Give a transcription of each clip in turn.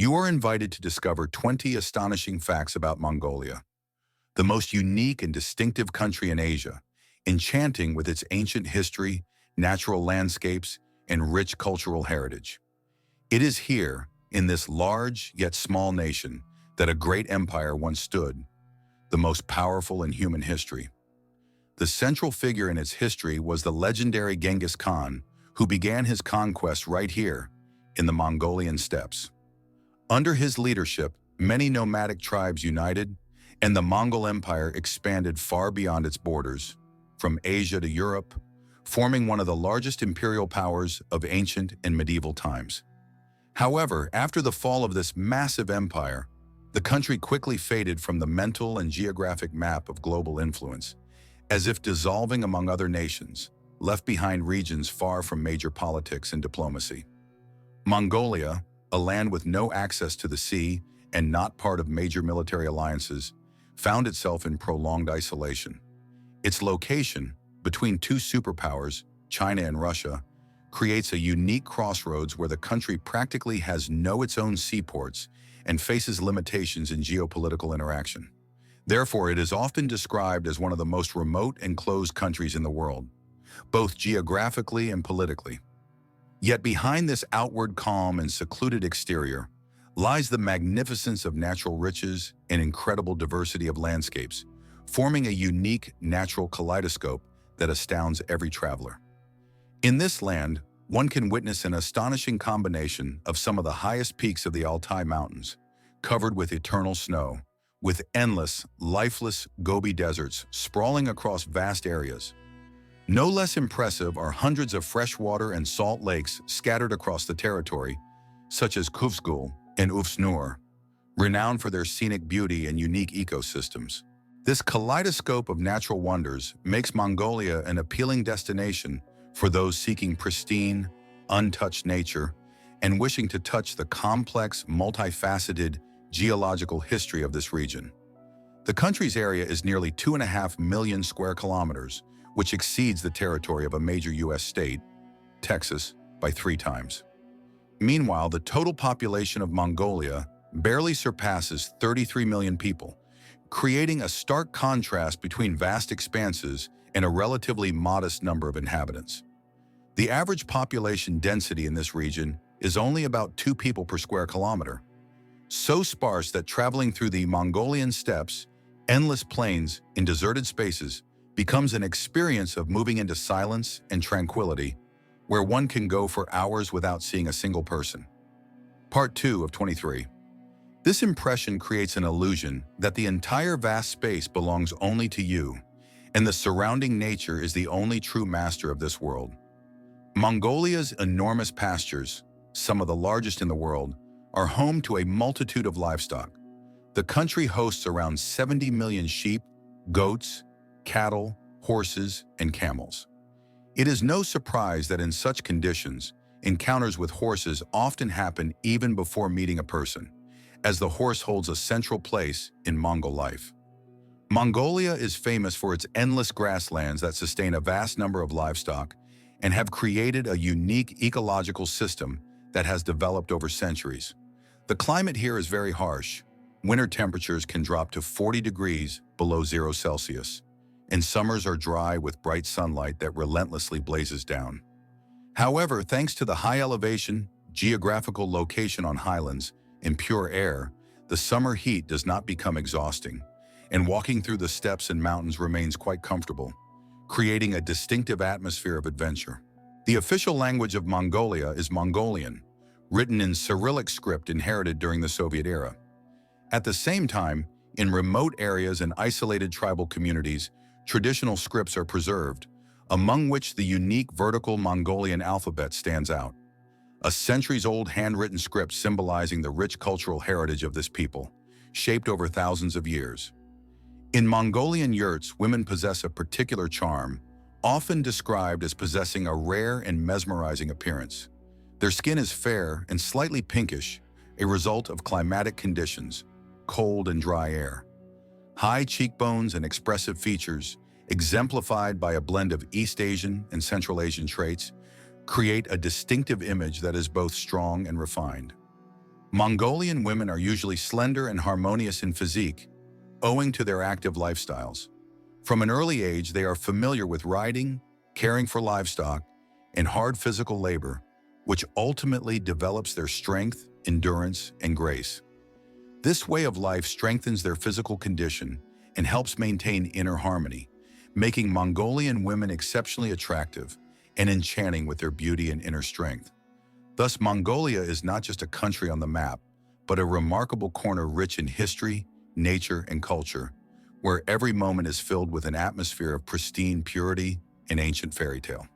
You are invited to discover 20 astonishing facts about Mongolia, the most unique and distinctive country in Asia, enchanting with its ancient history, natural landscapes, and rich cultural heritage. It is here, in this large yet small nation, that a great empire once stood, the most powerful in human history. The central figure in its history was the legendary Genghis Khan, who began his conquest right here, in the Mongolian steppes. Under his leadership, many nomadic tribes united, and the Mongol Empire expanded far beyond its borders, from Asia to Europe, forming one of the largest imperial powers of ancient and medieval times. However, after the fall of this massive empire, the country quickly faded from the mental and geographic map of global influence, as if dissolving among other nations, left behind regions far from major politics and diplomacy. Mongolia, a land with no access to the sea and not part of major military alliances, found itself in prolonged isolation. Its location, between two superpowers, China and Russia, creates a unique crossroads where the country practically has no its own seaports and faces limitations in geopolitical interaction. Therefore, it is often described as one of the most remote and closed countries in the world, both geographically and politically. Yet behind this outward calm and secluded exterior lies the magnificence of natural riches and incredible diversity of landscapes, forming a unique natural kaleidoscope that astounds every traveler. In this land, one can witness an astonishing combination of some of the highest peaks of the Altai Mountains, covered with eternal snow, with endless, lifeless Gobi deserts sprawling across vast areas. No less impressive are hundreds of freshwater and salt lakes scattered across the territory, such as Kufsgul and Ufsnur, renowned for their scenic beauty and unique ecosystems. This kaleidoscope of natural wonders makes Mongolia an appealing destination for those seeking pristine, untouched nature and wishing to touch the complex, multifaceted geological history of this region. The country's area is nearly 2.5 million square kilometers, which exceeds the territory of a major U.S. state, Texas, by 3 times. Meanwhile, the total population of Mongolia barely surpasses 33 million people, creating a stark contrast between vast expanses and a relatively modest number of inhabitants. The average population density in this region is only about 2 people per square kilometer, so sparse that traveling through the Mongolian steppes, endless plains in deserted spaces, becomes an experience of moving into silence and tranquility, where one can go for hours without seeing a single person. Part 2 of 23. This impression creates an illusion that the entire vast space belongs only to you, and the surrounding nature is the only true master of this world. Mongolia's enormous pastures, some of the largest in the world, are home to a multitude of livestock. The country hosts around 70 million sheep, goats, cattle, horses, and camels. It is no surprise that in such conditions, encounters with horses often happen even before meeting a person, as the horse holds a central place in Mongol life. Mongolia is famous for its endless grasslands that sustain a vast number of livestock and have created a unique ecological system that has developed over centuries. The climate here is very harsh. Winter temperatures can drop to 40 degrees below 0 Celsius, and summers are dry with bright sunlight that relentlessly blazes down. However, thanks to the high elevation, geographical location on highlands, and pure air, the summer heat does not become exhausting, and walking through the steppes and mountains remains quite comfortable, creating a distinctive atmosphere of adventure. The official language of Mongolia is Mongolian, written in Cyrillic script inherited during the Soviet era. At the same time, in remote areas and isolated tribal communities, traditional scripts are preserved, among which the unique vertical Mongolian alphabet stands out, a centuries-old handwritten script symbolizing the rich cultural heritage of this people, shaped over thousands of years. In Mongolian yurts, women possess a particular charm, often described as possessing a rare and mesmerizing appearance. Their skin is fair and slightly pinkish, a result of climatic conditions, cold and dry air. High cheekbones and expressive features, exemplified by a blend of East Asian and Central Asian traits, create a distinctive image that is both strong and refined. Mongolian women are usually slender and harmonious in physique, owing to their active lifestyles. From an early age, they are familiar with riding, caring for livestock, and hard physical labor, which ultimately develops their strength, endurance, and grace. This way of life strengthens their physical condition and helps maintain inner harmony, making Mongolian women exceptionally attractive and enchanting with their beauty and inner strength. Thus, Mongolia is not just a country on the map, but a remarkable corner rich in history, nature, and culture, where every moment is filled with an atmosphere of pristine purity and ancient fairy tale.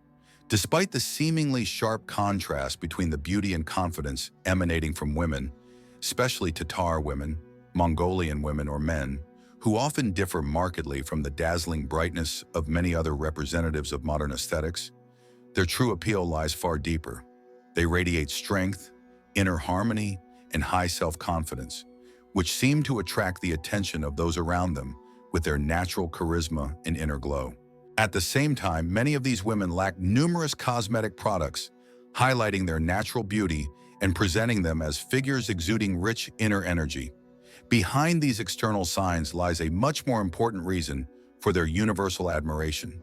Despite the seemingly sharp contrast between the beauty and confidence emanating from women, especially Tatar women, Mongolian women, or men, who often differ markedly from the dazzling brightness of many other representatives of modern aesthetics, their true appeal lies far deeper. They radiate strength, inner harmony, and high self-confidence, which seem to attract the attention of those around them with their natural charisma and inner glow. At the same time, many of these women lack numerous cosmetic products, highlighting their natural beauty and presenting them as figures exuding rich inner energy. Behind these external signs lies a much more important reason for their universal admiration: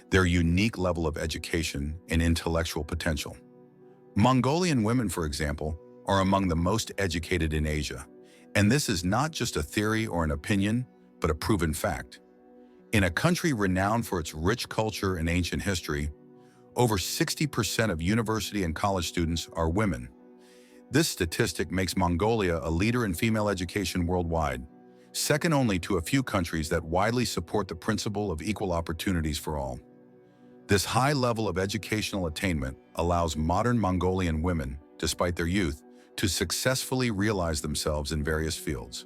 their unique level of education and intellectual potential. Mongolian women, for example, are among the most educated in Asia, and this is not just a theory or an opinion, but a proven fact. In a country renowned for its rich culture and ancient history, over 60% of university and college students are women. This statistic makes Mongolia a leader in female education worldwide, second only to a few countries that widely support the principle of equal opportunities for all. This high level of educational attainment allows modern Mongolian women, despite their youth, to successfully realize themselves in various fields.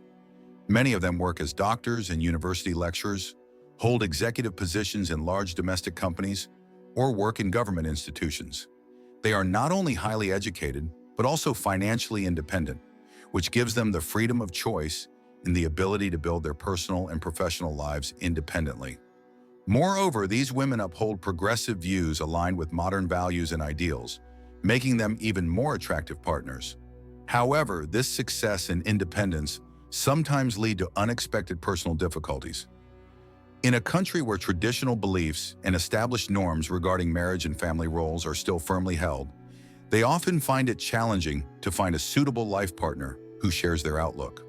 Many of them work as doctors and university lecturers, hold executive positions in large domestic companies, or work in government institutions. They are not only highly educated, but also financially independent, which gives them the freedom of choice and the ability to build their personal and professional lives independently. Moreover, these women uphold progressive views aligned with modern values and ideals, making them even more attractive partners. However, this success and independence sometimes lead to unexpected personal difficulties. In a country where traditional beliefs and established norms regarding marriage and family roles are still firmly held, they often find it challenging to find a suitable life partner who shares their outlook.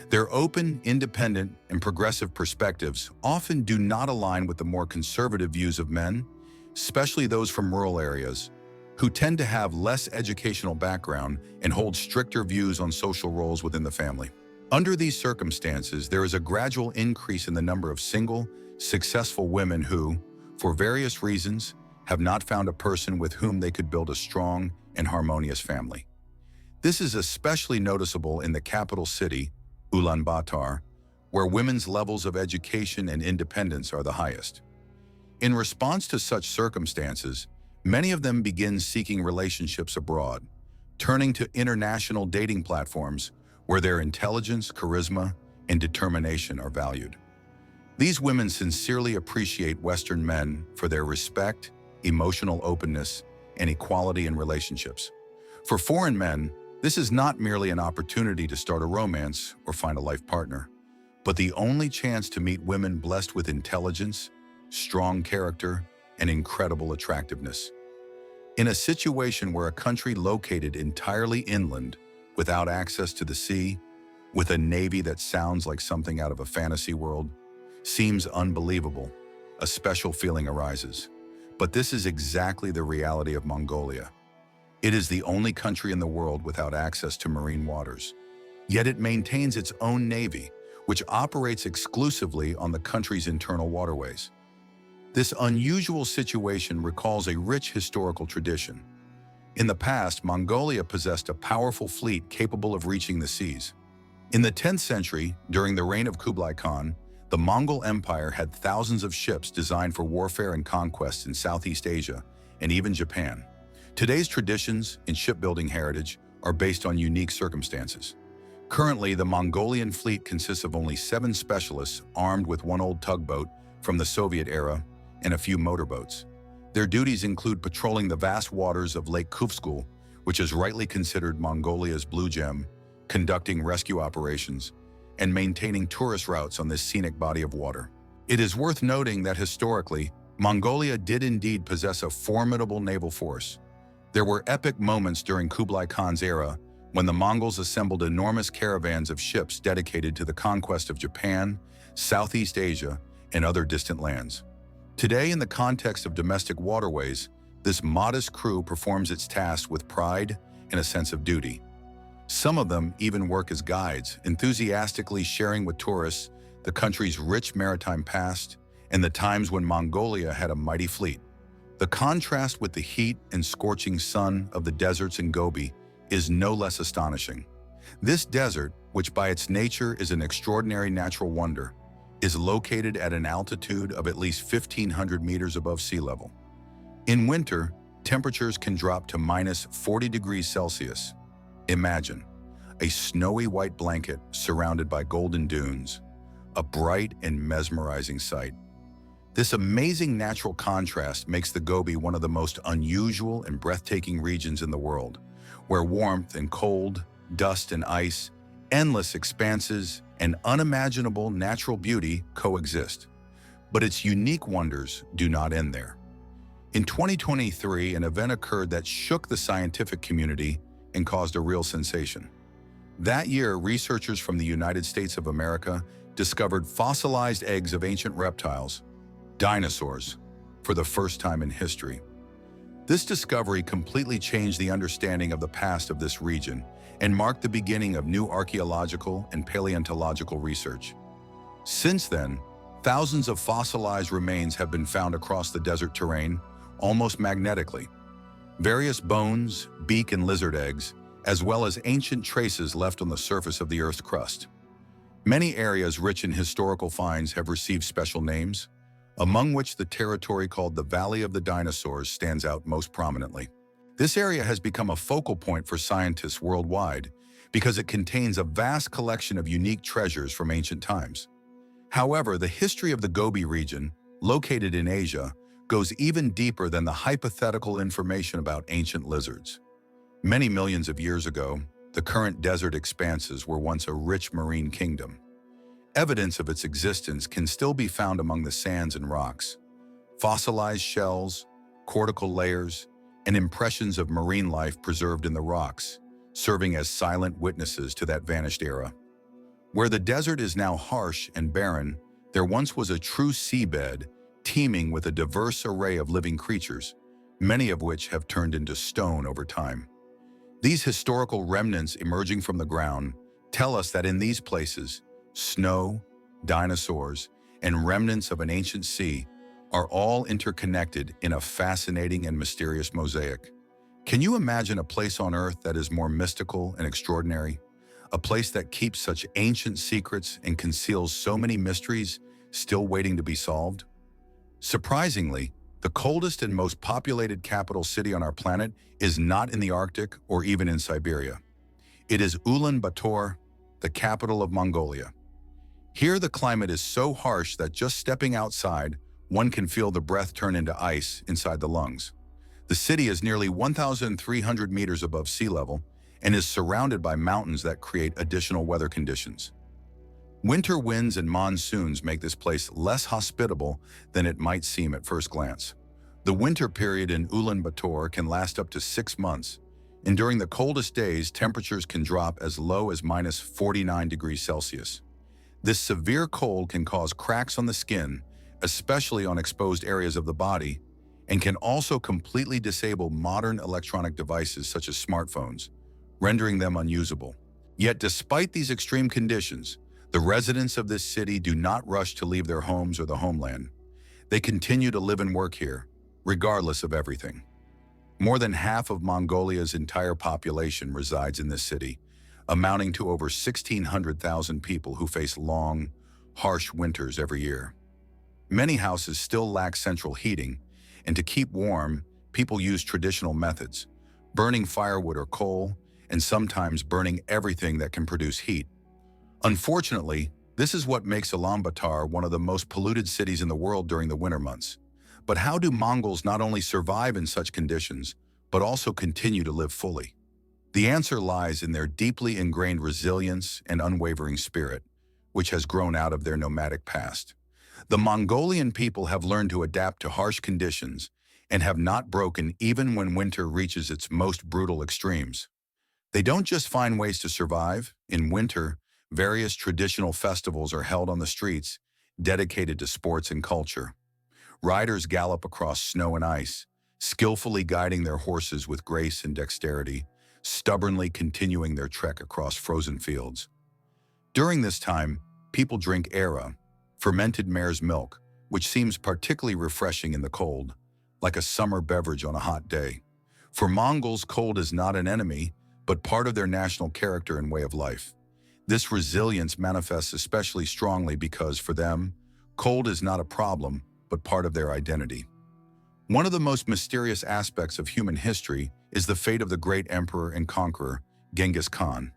Their open, independent, and progressive perspectives often do not align with the more conservative views of men, especially those from rural areas, who tend to have less educational background and hold stricter views on social roles within the family. Under these circumstances, there is a gradual increase in the number of single, successful women who, for various reasons, have not found a person with whom they could build a strong and harmonious family. This is especially noticeable in the capital city, Ulaanbaatar, where women's levels of education and independence are the highest. In response to such circumstances, many of them begin seeking relationships abroad, turning to international dating platforms where their intelligence, charisma, and determination are valued. These women sincerely appreciate Western men for their respect, emotional openness, and equality in relationships. For foreign men, this is not merely an opportunity to start a romance or find a life partner, but the only chance to meet women blessed with intelligence, strong character, and incredible attractiveness. In a situation where a country located entirely inland, without access to the sea, with a navy that sounds like something out of a fantasy world, seems unbelievable, a special feeling arises. But this is exactly the reality of Mongolia. It is the only country in the world without access to marine waters. Yet it maintains its own navy, which operates exclusively on the country's internal waterways. This unusual situation recalls a rich historical tradition. In the past, Mongolia possessed a powerful fleet capable of reaching the seas. In the 10th century, during the reign of Kublai Khan, the Mongol Empire had thousands of ships designed for warfare and conquest in Southeast Asia and even Japan. Today's traditions and shipbuilding heritage are based on unique circumstances. Currently, the Mongolian fleet consists of only 7 specialists armed with one old tugboat from the Soviet era and a few motorboats. Their duties include patrolling the vast waters of Lake Khuvsgul, which is rightly considered Mongolia's blue gem, conducting rescue operations, and maintaining tourist routes on this scenic body of water. It is worth noting that historically, Mongolia did indeed possess a formidable naval force. There were epic moments during Kublai Khan's era when the Mongols assembled enormous caravans of ships dedicated to the conquest of Japan, Southeast Asia, and other distant lands. Today, in the context of domestic waterways, this modest crew performs its tasks with pride and a sense of duty. Some of them even work as guides, enthusiastically sharing with tourists the country's rich maritime past and the times when Mongolia had a mighty fleet. The contrast with the heat and scorching sun of the deserts in Gobi is no less astonishing. This desert, which by its nature is an extraordinary natural wonder, is located at an altitude of at least 1,500 meters above sea level. In winter, temperatures can drop to minus 40 degrees Celsius. Imagine a snowy white blanket surrounded by golden dunes, a bright and mesmerizing sight. This amazing natural contrast makes the Gobi one of the most unusual and breathtaking regions in the world, where warmth and cold, dust and ice, endless expanses, and unimaginable natural beauty coexist. But its unique wonders do not end there. In 2023, an event occurred that shook the scientific community and caused a real sensation. That year, researchers from the United States of America discovered fossilized eggs of ancient reptiles, dinosaurs, for the first time in history. This discovery completely changed the understanding of the past of this region and marked the beginning of new archaeological and paleontological research. Since then, thousands of fossilized remains have been found across the desert terrain, almost magnetically. Various bones, beak and lizard eggs, as well as ancient traces left on the surface of the Earth's crust. Many areas rich in historical finds have received special names, among which the territory called the Valley of the Dinosaurs stands out most prominently. This area has become a focal point for scientists worldwide because it contains a vast collection of unique treasures from ancient times. However, the history of the Gobi region, located in Asia, goes even deeper than the hypothetical information about ancient lizards. Many millions of years ago, the current desert expanses were once a rich marine kingdom. Evidence of its existence can still be found among the sands and rocks. Fossilized shells, cortical layers, and impressions of marine life preserved in the rocks, serving as silent witnesses to that vanished era. Where the desert is now harsh and barren, there once was a true seabed teeming with a diverse array of living creatures, many of which have turned into stone over time. These historical remnants emerging from the ground tell us that in these places, snow, dinosaurs, and remnants of an ancient sea are all interconnected in a fascinating and mysterious mosaic. Can you imagine a place on Earth that is more mystical and extraordinary? A place that keeps such ancient secrets and conceals so many mysteries still waiting to be solved? Surprisingly, the coldest and most populated capital city on our planet is not in the Arctic or even in Siberia. It is Ulaanbaatar, the capital of Mongolia. Here, the climate is so harsh that just stepping outside, one can feel the breath turn into ice inside the lungs. The city is nearly 1,300 meters above sea level and is surrounded by mountains that create additional weather conditions. Winter winds and monsoons make this place less hospitable than it might seem at first glance. The winter period in Ulaanbaatar can last up to 6 months, and during the coldest days, temperatures can drop as low as minus 49 degrees Celsius. This severe cold can cause cracks on the skin, especially on exposed areas of the body, and can also completely disable modern electronic devices such as smartphones, rendering them unusable. Yet despite these extreme conditions, the residents of this city do not rush to leave their homes or the homeland. They continue to live and work here, regardless of everything. More than half of Mongolia's entire population resides in this city, amounting to over 1,600,000 people who face long, harsh winters every year. Many houses still lack central heating, and to keep warm, people use traditional methods, burning firewood or coal, and sometimes burning everything that can produce heat. Unfortunately, this is what makes Ulaanbaatar one of the most polluted cities in the world during the winter months. But how do Mongols not only survive in such conditions, but also continue to live fully? The answer lies in their deeply ingrained resilience and unwavering spirit, which has grown out of their nomadic past. The Mongolian people have learned to adapt to harsh conditions and have not broken even when winter reaches its most brutal extremes. They don't just find ways to survive. In winter, various traditional festivals are held on the streets, dedicated to sports and culture. Riders gallop across snow and ice, skillfully guiding their horses with grace and dexterity, stubbornly continuing their trek across frozen fields. During this time, people drink era, fermented mare's milk, which seems particularly refreshing in the cold, like a summer beverage on a hot day. For Mongols, cold is not an enemy, but part of their national character and way of life. This resilience manifests especially strongly because, for them, cold is not a problem, but part of their identity. One of the most mysterious aspects of human history is the fate of the great emperor and conqueror, Genghis Khan.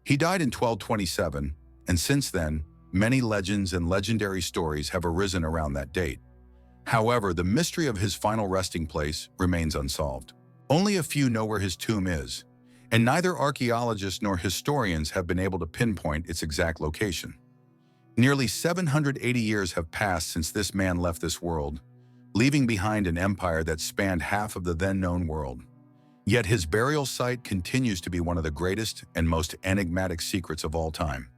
He died in 1227, and since then, many legends and legendary stories have arisen around that date. However, the mystery of his final resting place remains unsolved. Only a few know where his tomb is, and neither archaeologists nor historians have been able to pinpoint its exact location. Nearly 780 years have passed since this man left this world, leaving behind an empire that spanned half of the then-known world. Yet his burial site continues to be one of the greatest and most enigmatic secrets of all time.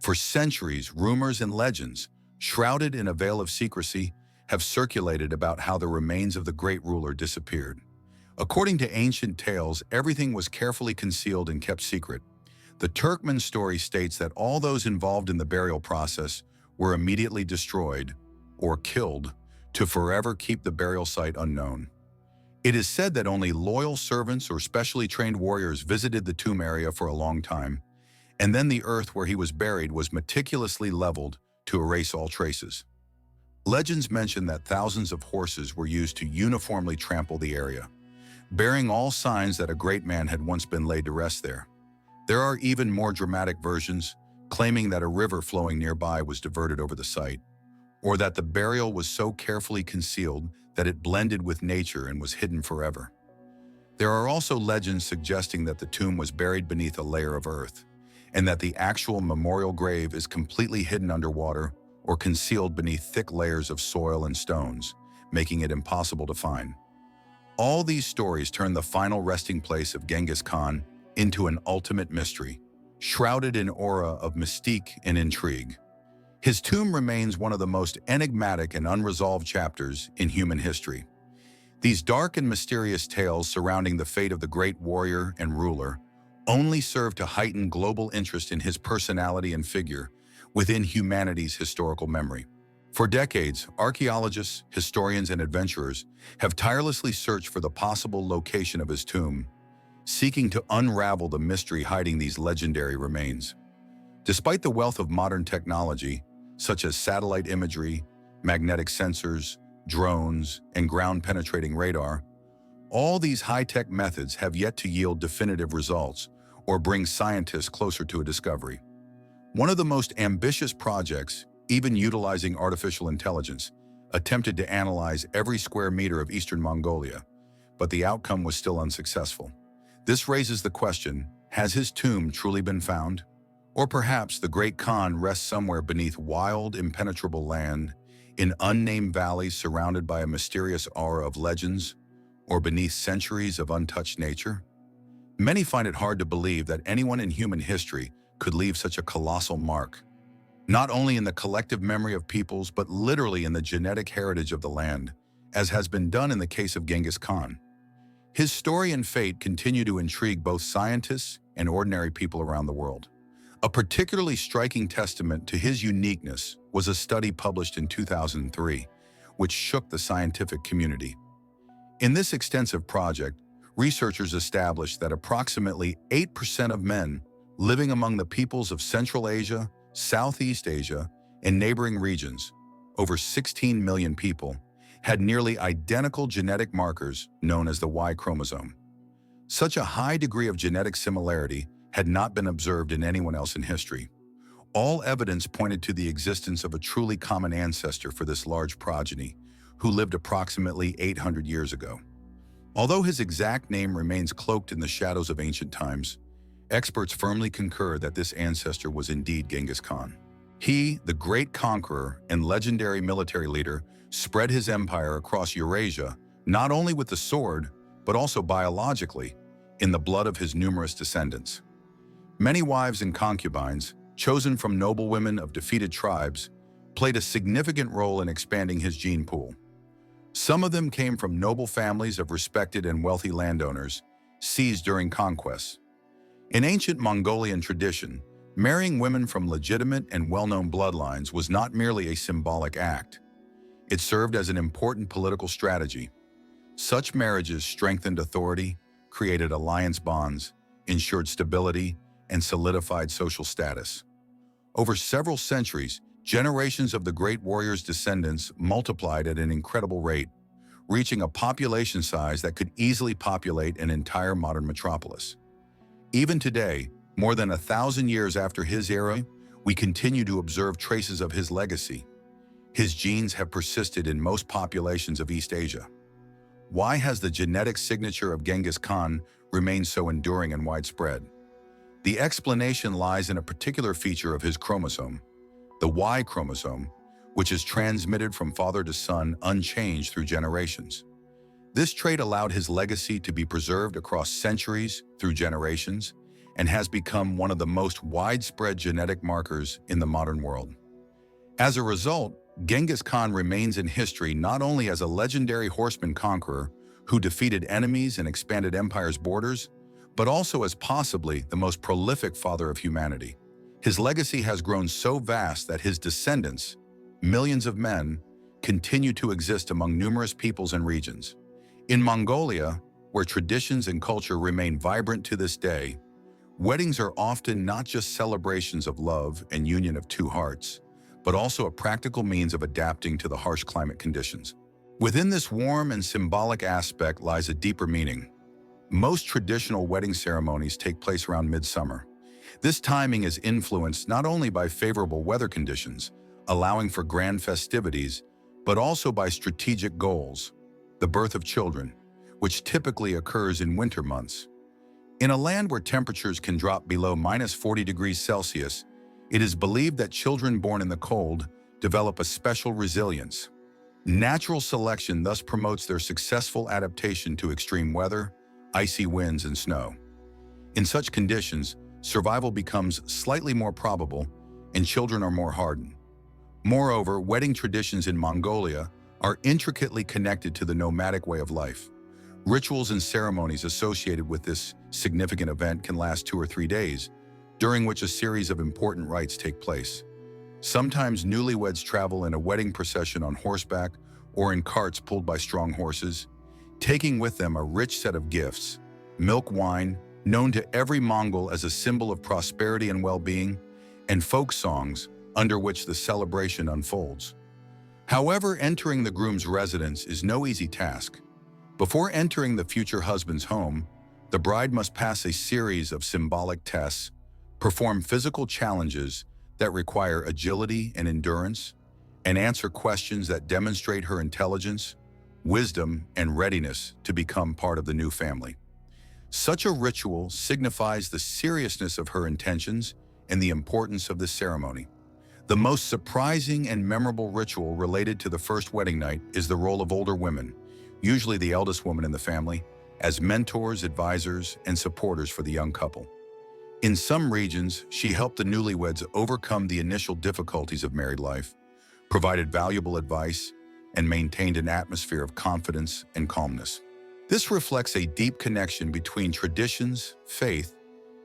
For centuries, rumors and legends, shrouded in a veil of secrecy, have circulated about how the remains of the great ruler disappeared. According to ancient tales, everything was carefully concealed and kept secret. The Turkmen story states that all those involved in the burial process were immediately destroyed or killed to forever keep the burial site unknown. It is said that only loyal servants or specially trained warriors visited the tomb area for a long time, and then the earth where he was buried was meticulously leveled to erase all traces. Legends mention that thousands of horses were used to uniformly trample the area, bearing all signs that a great man had once been laid to rest there. There are even more dramatic versions, claiming that a river flowing nearby was diverted over the site, or that the burial was so carefully concealed that it blended with nature and was hidden forever. There are also legends suggesting that the tomb was buried beneath a layer of earth, and that the actual memorial grave is completely hidden underwater or concealed beneath thick layers of soil and stones, making it impossible to find. All these stories turn the final resting place of Genghis Khan into an ultimate mystery, shrouded in aura of mystique and intrigue. His tomb remains one of the most enigmatic and unresolved chapters in human history. These dark and mysterious tales surrounding the fate of the great warrior and ruler only serve to heighten global interest in his personality and figure within humanity's historical memory. For decades, archaeologists, historians, and adventurers have tirelessly searched for the possible location of his tomb, seeking to unravel the mystery hiding these legendary remains. Despite the wealth of modern technology, such as satellite imagery, magnetic sensors, drones, and ground-penetrating radar, all these high-tech methods have yet to yield definitive results or bring scientists closer to a discovery. One of the most ambitious projects, even utilizing artificial intelligence, attempted to analyze every square meter of eastern Mongolia, but the outcome was still unsuccessful. This raises the question, has his tomb truly been found? Or perhaps the great Khan rests somewhere beneath wild, impenetrable land, in unnamed valleys surrounded by a mysterious aura of legends, or beneath centuries of untouched nature? Many find it hard to believe that anyone in human history could leave such a colossal mark, not only in the collective memory of peoples, but literally in the genetic heritage of the land, as has been done in the case of Genghis Khan. His story and fate continue to intrigue both scientists and ordinary people around the world. A particularly striking testament to his uniqueness was a study published in 2003, which shook the scientific community. In this extensive project, researchers established that approximately 8% of men living among the peoples of Central Asia, Southeast Asia, and neighboring regions, over 16 million people, had nearly identical genetic markers known as the Y chromosome. Such a high degree of genetic similarity had not been observed in anyone else in history. All evidence pointed to the existence of a truly common ancestor for this large progeny, who lived approximately 800 years ago. Although his exact name remains cloaked in the shadows of ancient times, experts firmly concur that this ancestor was indeed Genghis Khan. He, the great conqueror and legendary military leader, spread his empire across Eurasia, not only with the sword, but also biologically, in the blood of his numerous descendants. Many wives and concubines, chosen from noble women of defeated tribes, played a significant role in expanding his gene pool. Some of them came from noble families of respected and wealthy landowners, seized during conquests. In ancient Mongolian tradition, marrying women from legitimate and well-known bloodlines was not merely a symbolic act. It served as an important political strategy. Such marriages strengthened authority, created alliance bonds, ensured stability, and solidified social status. Over several centuries, generations of the great warrior's descendants multiplied at an incredible rate, reaching a population size that could easily populate an entire modern metropolis. Even today, more than 1,000 years after his era, we continue to observe traces of his legacy. His genes have persisted in most populations of East Asia. Why has the genetic signature of Genghis Khan remained so enduring and widespread? The explanation lies in a particular feature of his chromosome, the Y chromosome, which is transmitted from father to son unchanged through generations. This trait allowed his legacy to be preserved across centuries through generations and has become one of the most widespread genetic markers in the modern world. As a result, Genghis Khan remains in history not only as a legendary horseman conqueror who defeated enemies and expanded empire's borders, but also as possibly the most prolific father of humanity. His legacy has grown so vast that his descendants, millions of men, continue to exist among numerous peoples and regions. In Mongolia, where traditions and culture remain vibrant to this day, weddings are often not just celebrations of love and union of two hearts, but also a practical means of adapting to the harsh climate conditions. Within this warm and symbolic aspect lies a deeper meaning. Most traditional wedding ceremonies take place around midsummer. This timing is influenced not only by favorable weather conditions, allowing for grand festivities, but also by strategic goals, the birth of children, which typically occurs in winter months. In a land where temperatures can drop below -40 degrees Celsius, it is believed that children born in the cold develop a special resilience. Natural selection thus promotes their successful adaptation to extreme weather, icy winds, and snow. In such conditions, survival becomes slightly more probable and children are more hardened. Moreover, wedding traditions in Mongolia are intricately connected to the nomadic way of life. Rituals and ceremonies associated with this significant event can last 2 or 3 days, during which a series of important rites take place. Sometimes newlyweds travel in a wedding procession on horseback or in carts pulled by strong horses, taking with them a rich set of gifts, milk wine, known to every Mongol as a symbol of prosperity and well-being, and folk songs under which the celebration unfolds. However, entering the groom's residence is no easy task. Before entering the future husband's home, the bride must pass a series of symbolic tests, perform physical challenges that require agility and endurance, and answer questions that demonstrate her intelligence, wisdom, and readiness to become part of the new family. Such a ritual signifies the seriousness of her intentions and the importance of the ceremony. The most surprising and memorable ritual related to the first wedding night is the role of older women, usually the eldest woman in the family, as mentors, advisors, and supporters for the young couple. In some regions, she helped the newlyweds overcome the initial difficulties of married life, provided valuable advice, and maintained an atmosphere of confidence and calmness. This reflects a deep connection between traditions, faith,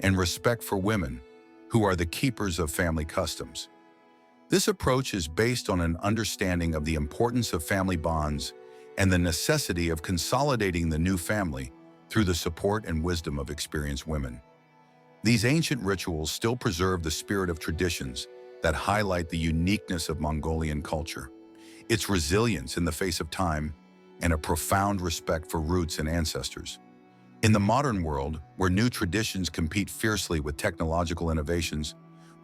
and respect for women, who are the keepers of family customs. This approach is based on an understanding of the importance of family bonds and the necessity of consolidating the new family through the support and wisdom of experienced women. These ancient rituals still preserve the spirit of traditions that highlight the uniqueness of Mongolian culture, its resilience in the face of time, and a profound respect for roots and ancestors. In the modern world, where new traditions compete fiercely with technological innovations,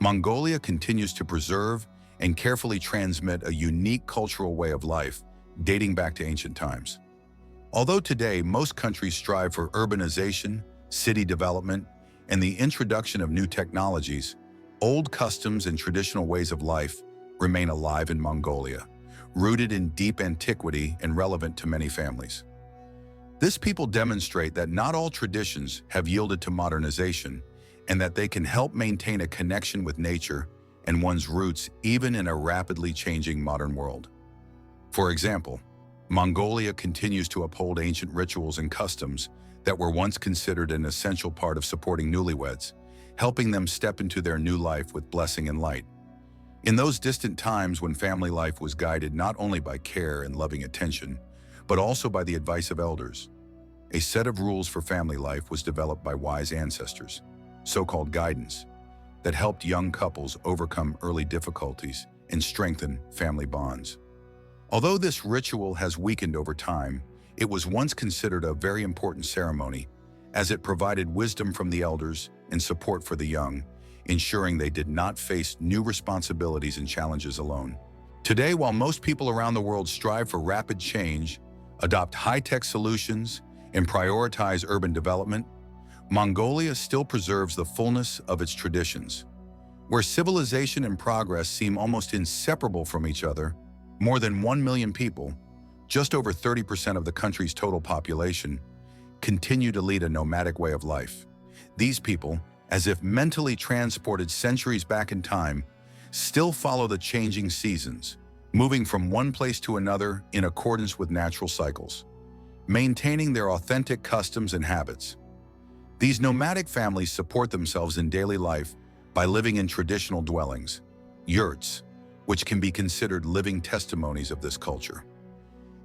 Mongolia continues to preserve and carefully transmit a unique cultural way of life dating back to ancient times. Although today most countries strive for urbanization, city development, and the introduction of new technologies, old customs and traditional ways of life remain alive in Mongolia, rooted in deep antiquity and relevant to many families. This people demonstrate that not all traditions have yielded to modernization and that they can help maintain a connection with nature and one's roots even in a rapidly changing modern world. For example, Mongolia continues to uphold ancient rituals and customs that were once considered an essential part of supporting newlyweds, helping them step into their new life with blessing and light. In those distant times when family life was guided not only by care and loving attention, but also by the advice of elders, a set of rules for family life was developed by wise ancestors, so-called guidance, that helped young couples overcome early difficulties and strengthen family bonds. Although this ritual has weakened over time, it was once considered a very important ceremony, as it provided wisdom from the elders and support for the young, ensuring they did not face new responsibilities and challenges alone. Today, while most people around the world strive for rapid change, adopt high-tech solutions, and prioritize urban development, Mongolia still preserves the fullness of its traditions. Where civilization and progress seem almost inseparable from each other, more than 1 million people, just over 30% of the country's total population, continue to lead a nomadic way of life. These people, as if mentally transported centuries back in time, still follow the changing seasons, moving from one place to another in accordance with natural cycles, maintaining their authentic customs and habits. These nomadic families support themselves in daily life by living in traditional dwellings, yurts, which can be considered living testimonies of this culture.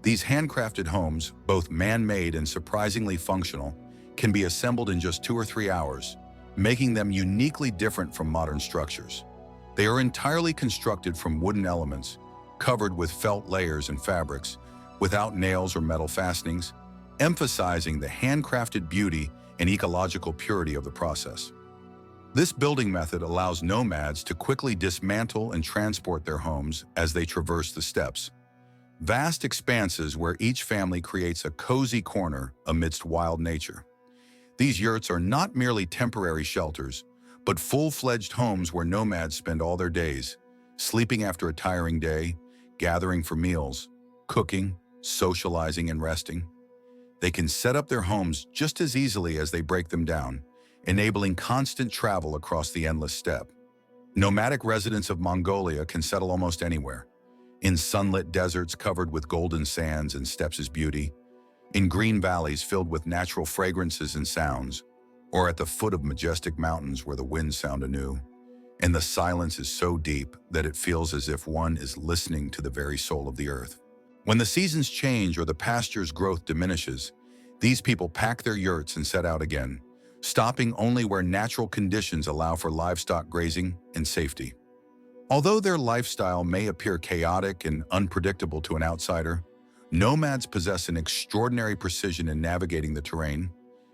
These handcrafted homes, both man-made and surprisingly functional, can be assembled in just 2 or 3 hours, making them uniquely different from modern structures. They are entirely constructed from wooden elements, covered with felt layers and fabrics, without nails or metal fastenings, emphasizing the handcrafted beauty and ecological purity of the process. This building method allows nomads to quickly dismantle and transport their homes as they traverse the steppes. Vast expanses where each family creates a cozy corner amidst wild nature. These yurts are not merely temporary shelters, but full-fledged homes where nomads spend all their days, sleeping after a tiring day, gathering for meals, cooking, socializing, and resting. They can set up their homes just as easily as they break them down, enabling constant travel across the endless steppe. Nomadic residents of Mongolia can settle almost anywhere, in sunlit deserts covered with golden sands and steppes' beauty, in green valleys filled with natural fragrances and sounds, or at the foot of majestic mountains where the winds sound anew, and the silence is so deep that it feels as if one is listening to the very soul of the earth. When the seasons change or the pasture's growth diminishes, these people pack their yurts and set out again, stopping only where natural conditions allow for livestock grazing and safety. Although their lifestyle may appear chaotic and unpredictable to an outsider, nomads possess an extraordinary precision in navigating the terrain.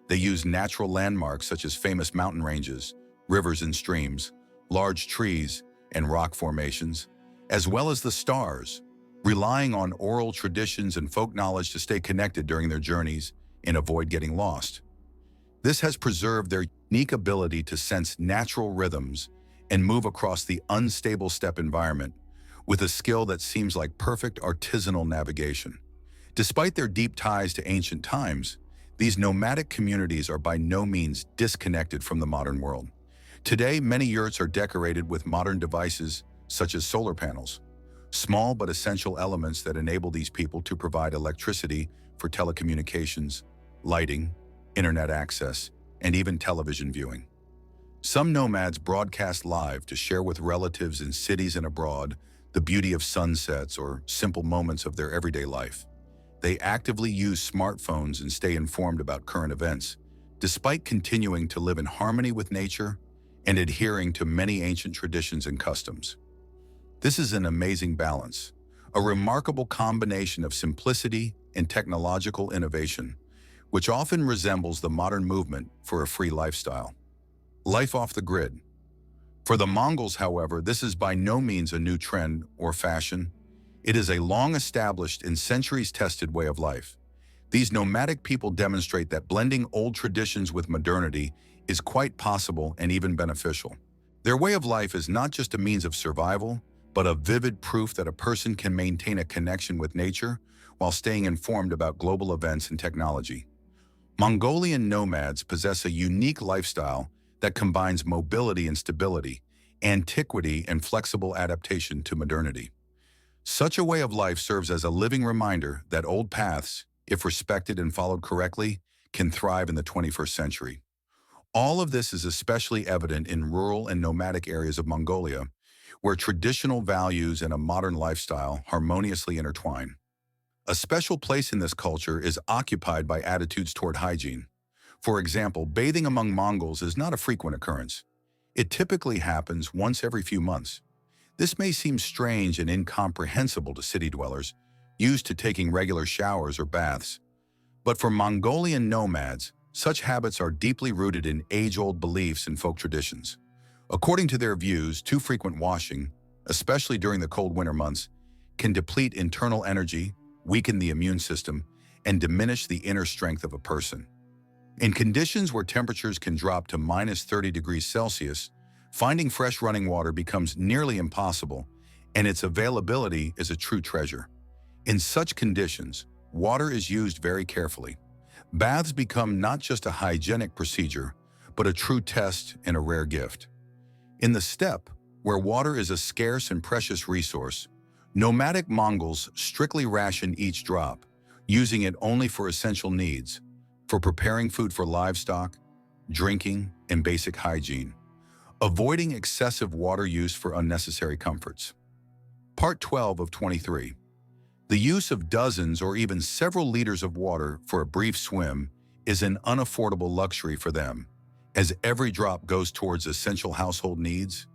They use natural landmarks such as famous mountain ranges, rivers and streams, large trees and rock formations, as well as the stars, relying on oral traditions and folk knowledge to stay connected during their journeys and avoid getting lost. This has preserved their unique ability to sense natural rhythms and move across the unstable steppe environment with a skill that seems like perfect artisanal navigation. Despite their deep ties to ancient times, these nomadic communities are by no means disconnected from the modern world. Today, many yurts are decorated with modern devices such as solar panels, small but essential elements that enable these people to provide electricity for telecommunications, lighting, internet access, and even television viewing. Some nomads broadcast live to share with relatives in cities and abroad the beauty of sunsets or simple moments of their everyday life. They actively use smartphones and stay informed about current events, despite continuing to live in harmony with nature and adhering to many ancient traditions and customs. This is an amazing balance, a remarkable combination of simplicity and technological innovation, which often resembles the modern movement for a free lifestyle. Life off the grid. For the Mongols, however, this is by no means a new trend or fashion. It is a long-established and centuries-tested way of life. These nomadic people demonstrate that blending old traditions with modernity is quite possible and even beneficial. Their way of life is not just a means of survival, but a vivid proof that a person can maintain a connection with nature while staying informed about global events and technology. Mongolian nomads possess a unique lifestyle that combines mobility and stability, antiquity and flexible adaptation to modernity. Such a way of life serves as a living reminder that old paths, if respected and followed correctly, can thrive in the 21st century. All of this is especially evident in rural and nomadic areas of Mongolia, where traditional values and a modern lifestyle harmoniously intertwine. A special place in this culture is occupied by attitudes toward hygiene. For example, bathing among Mongols is not a frequent occurrence. It typically happens once every few months. This may seem strange and incomprehensible to city dwellers, used to taking regular showers or baths. But for Mongolian nomads, such habits are deeply rooted in age-old beliefs and folk traditions. According to their views, too frequent washing, especially during the cold winter months, can deplete internal energy, weaken the immune system, and diminish the inner strength of a person. In conditions where temperatures can drop to -30 degrees Celsius, finding fresh running water becomes nearly impossible, and its availability is a true treasure. In such conditions, water is used very carefully. Baths become not just a hygienic procedure, but a true test and a rare gift. In the steppe, where water is a scarce and precious resource, nomadic Mongols strictly ration each drop, using it only for essential needs, for preparing food for livestock, drinking, and basic hygiene, avoiding excessive water use for unnecessary comforts. Part 12 of 23. The use of dozens or even several liters of water for a brief swim is an unaffordable luxury for them, as every drop goes towards essential household needs,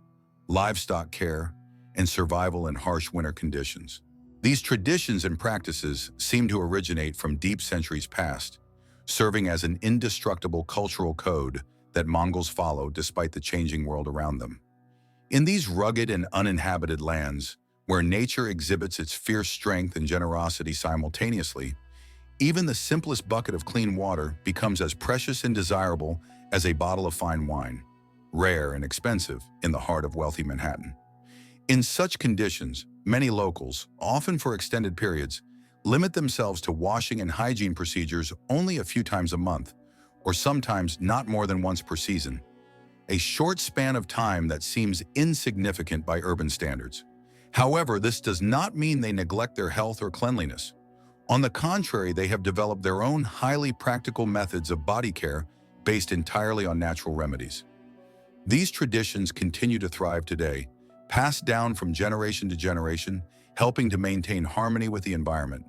livestock care, and survival in harsh winter conditions. These traditions and practices seem to originate from deep centuries past, serving as an indestructible cultural code that Mongols follow despite the changing world around them. In these rugged and uninhabited lands, where nature exhibits its fierce strength and generosity simultaneously, even the simplest bucket of clean water becomes as precious and desirable as a bottle of fine wine, rare and expensive in the heart of wealthy Manhattan. In such conditions, many locals, often for extended periods, limit themselves to washing and hygiene procedures only a few times a month, or sometimes not more than once per season. A short span of time that seems insignificant by urban standards. However, this does not mean they neglect their health or cleanliness. On the contrary, they have developed their own highly practical methods of body care based entirely on natural remedies. These traditions continue to thrive today, passed down from generation to generation, helping to maintain harmony with the environment.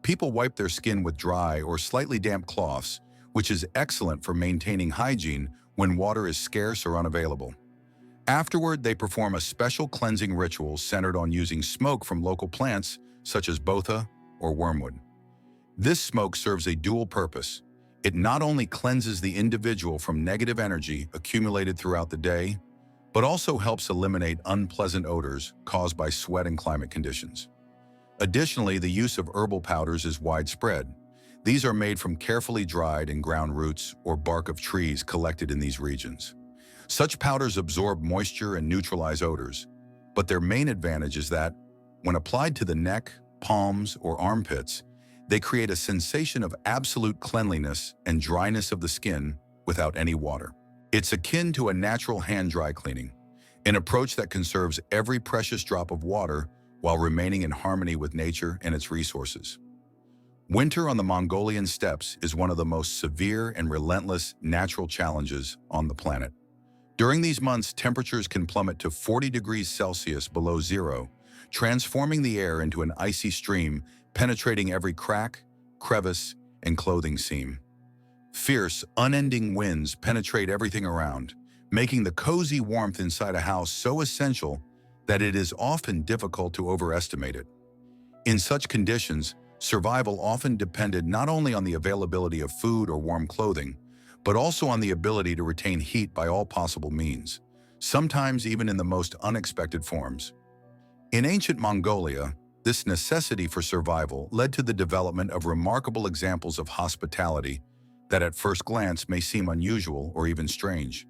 People wipe their skin with dry or slightly damp cloths, which is excellent for maintaining hygiene when water is scarce or unavailable. Afterward, they perform a special cleansing ritual centered on using smoke from local plants such as botha or wormwood. This smoke serves a dual purpose. It not only cleanses the individual from negative energy accumulated throughout the day, but also helps eliminate unpleasant odors caused by sweat and climate conditions. Additionally, the use of herbal powders is widespread. These are made from carefully dried and ground roots or bark of trees collected in these regions. Such powders absorb moisture and neutralize odors, but their main advantage is that, when applied to the neck, palms, or armpits, they create a sensation of absolute cleanliness and dryness of the skin without any water. It's akin to a natural hand dry cleaning, an approach that conserves every precious drop of water while remaining in harmony with nature and its resources. Winter on the Mongolian steppes is one of the most severe and relentless natural challenges on the planet. During these months, temperatures can plummet to 40 degrees Celsius below zero, transforming the air into an icy stream, penetrating every crack, crevice, and clothing seam. Fierce, unending winds penetrate everything around, making the cozy warmth inside a house so essential that it is often difficult to overestimate it. In such conditions, survival often depended not only on the availability of food or warm clothing, but also on the ability to retain heat by all possible means, sometimes even in the most unexpected forms. In ancient Mongolia, This necessity for survival led to the development of remarkable examples of hospitality that at first glance may seem unusual or even strange.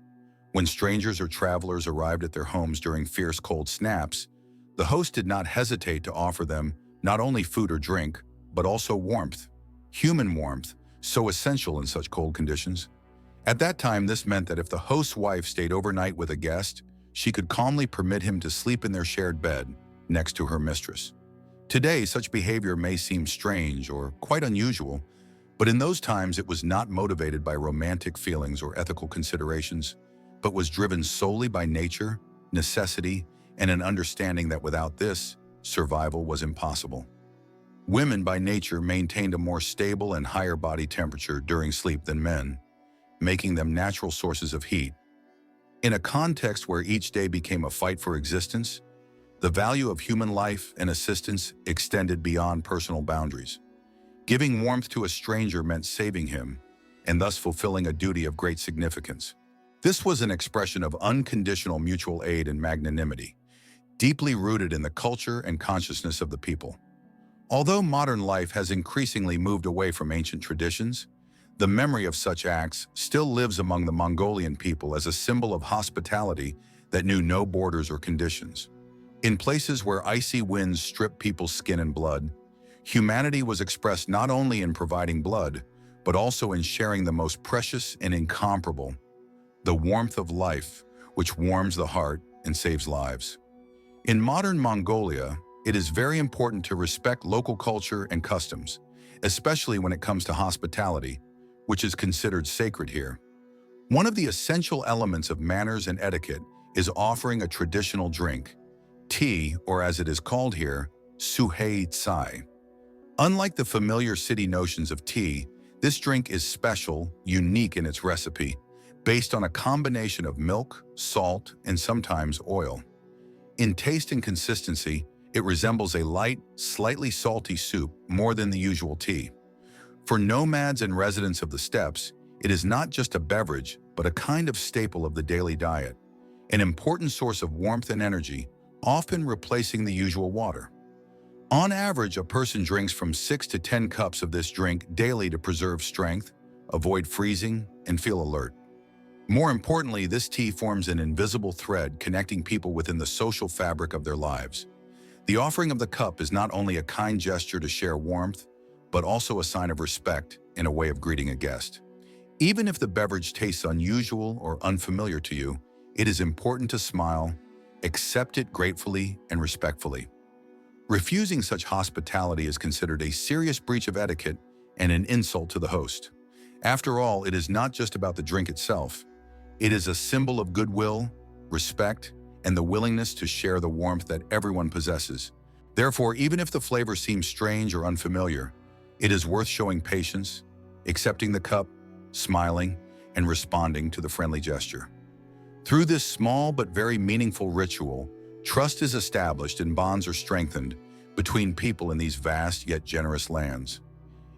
When strangers or travelers arrived at their homes during fierce cold snaps, the host did not hesitate to offer them not only food or drink, but also warmth, human warmth, so essential in such cold conditions. At that time, this meant that if the host's wife stayed overnight with a guest, she could calmly permit him to sleep in their shared bed next to her mistress. Today, such behavior may seem strange or quite unusual, but in those times it was not motivated by romantic feelings or ethical considerations, but was driven solely by nature, necessity, and an understanding that without this, survival was impossible. Women by nature maintained a more stable and higher body temperature during sleep than men, making them natural sources of heat. In a context where each day became a fight for existence, the value of human life and assistance extended beyond personal boundaries. Giving warmth to a stranger meant saving him, and thus fulfilling a duty of great significance. This was an expression of unconditional mutual aid and magnanimity, deeply rooted in the culture and consciousness of the people. Although modern life has increasingly moved away from ancient traditions, the memory of such acts still lives among the Mongolian people as a symbol of hospitality that knew no borders or conditions. In places where icy winds stripped people's skin and blood, humanity was expressed not only in providing blood, but also in sharing the most precious and incomparable, the warmth of life, which warms the heart and saves lives. In modern Mongolia, it is very important to respect local culture and customs, especially when it comes to hospitality, which is considered sacred here. One of the essential elements of manners and etiquette is offering a traditional drink, tea, or as it is called here, suhei tsai. Unlike the familiar city notions of tea, this drink is special, unique in its recipe, based on a combination of milk, salt, and sometimes oil. In taste and consistency, it resembles a light, slightly salty soup more than the usual tea. For nomads and residents of the steppes, it is not just a beverage, but a kind of staple of the daily diet, an important source of warmth and energy, often replacing the usual water. On average, a person drinks from 6 to 10 cups of this drink daily to preserve strength, avoid freezing, and feel alert. More importantly, this tea forms an invisible thread connecting people within the social fabric of their lives. The offering of the cup is not only a kind gesture to share warmth, but also a sign of respect and a way of greeting a guest. Even if the beverage tastes unusual or unfamiliar to you, it is important to smile, accept it gratefully and respectfully. Refusing such hospitality is considered a serious breach of etiquette and an insult to the host. After all, it is not just about the drink itself. It is a symbol of goodwill, respect, and the willingness to share the warmth that everyone possesses. Therefore, even if the flavor seems strange or unfamiliar, it is worth showing patience, accepting the cup, smiling, and responding to the friendly gesture. Through this small but very meaningful ritual, trust is established and bonds are strengthened between people in these vast yet generous lands.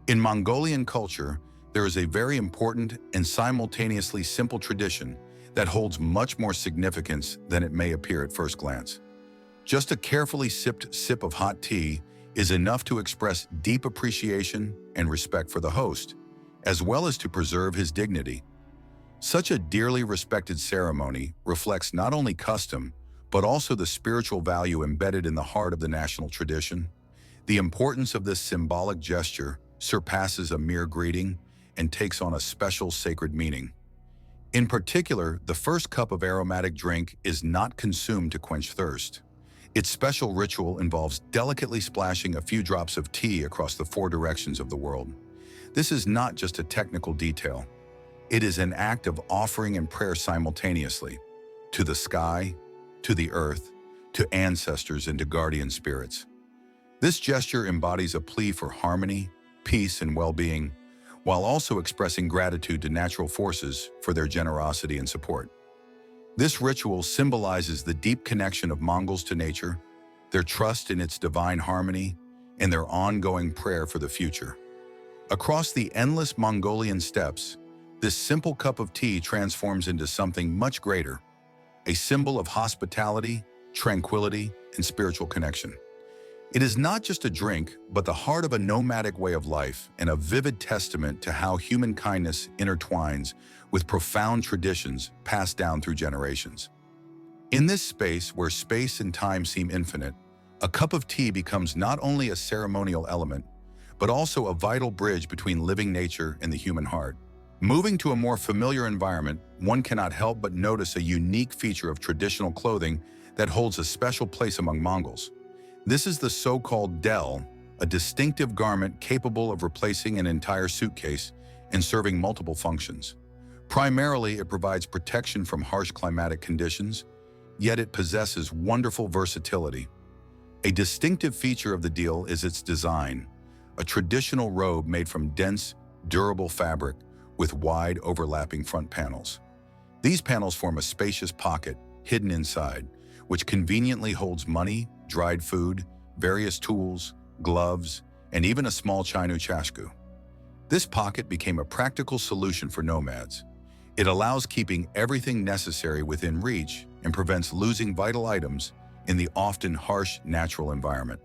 In Mongolian culture, there is a very important and simultaneously simple tradition that holds much more significance than it may appear at first glance. Just a carefully sipped sip of hot tea is enough to express deep appreciation and respect for the host, as well as to preserve his dignity. Such a dearly respected ceremony reflects not only custom, but also the spiritual value embedded in the heart of the national tradition. The importance of this symbolic gesture surpasses a mere greeting and takes on a special sacred meaning. In particular, the first cup of aromatic drink is not consumed to quench thirst. Its special ritual involves delicately splashing a few drops of tea across the 4 directions of the world. This is not just a technical detail. It is an act of offering and prayer simultaneously, to the sky, to the earth, to ancestors, and to guardian spirits. This gesture embodies a plea for harmony, peace, and well-being, while also expressing gratitude to natural forces for their generosity and support. This ritual symbolizes the deep connection of Mongols to nature, their trust in its divine harmony, and their ongoing prayer for the future. Across the endless Mongolian steppes, this simple cup of tea transforms into something much greater, a symbol of hospitality, tranquility, and spiritual connection. It is not just a drink, but the heart of a nomadic way of life and a vivid testament to how human kindness intertwines with profound traditions passed down through generations. In this space where space and time seem infinite, a cup of tea becomes not only a ceremonial element, but also a vital bridge between living nature and the human heart. Moving to a more familiar environment, one cannot help but notice a unique feature of traditional clothing that holds a special place among Mongols. This is the so-called del, a distinctive garment capable of replacing an entire suitcase and serving multiple functions. Primarily, it provides protection from harsh climatic conditions, yet it possesses wonderful versatility. A distinctive feature of the del is its design, a traditional robe made from dense, durable fabric with wide overlapping front panels. These panels form a spacious pocket hidden inside, which conveniently holds money, dried food, various tools, gloves, and even a small Chinu chashku. This pocket became a practical solution for nomads. It allows keeping everything necessary within reach and prevents losing vital items in the often harsh natural environment.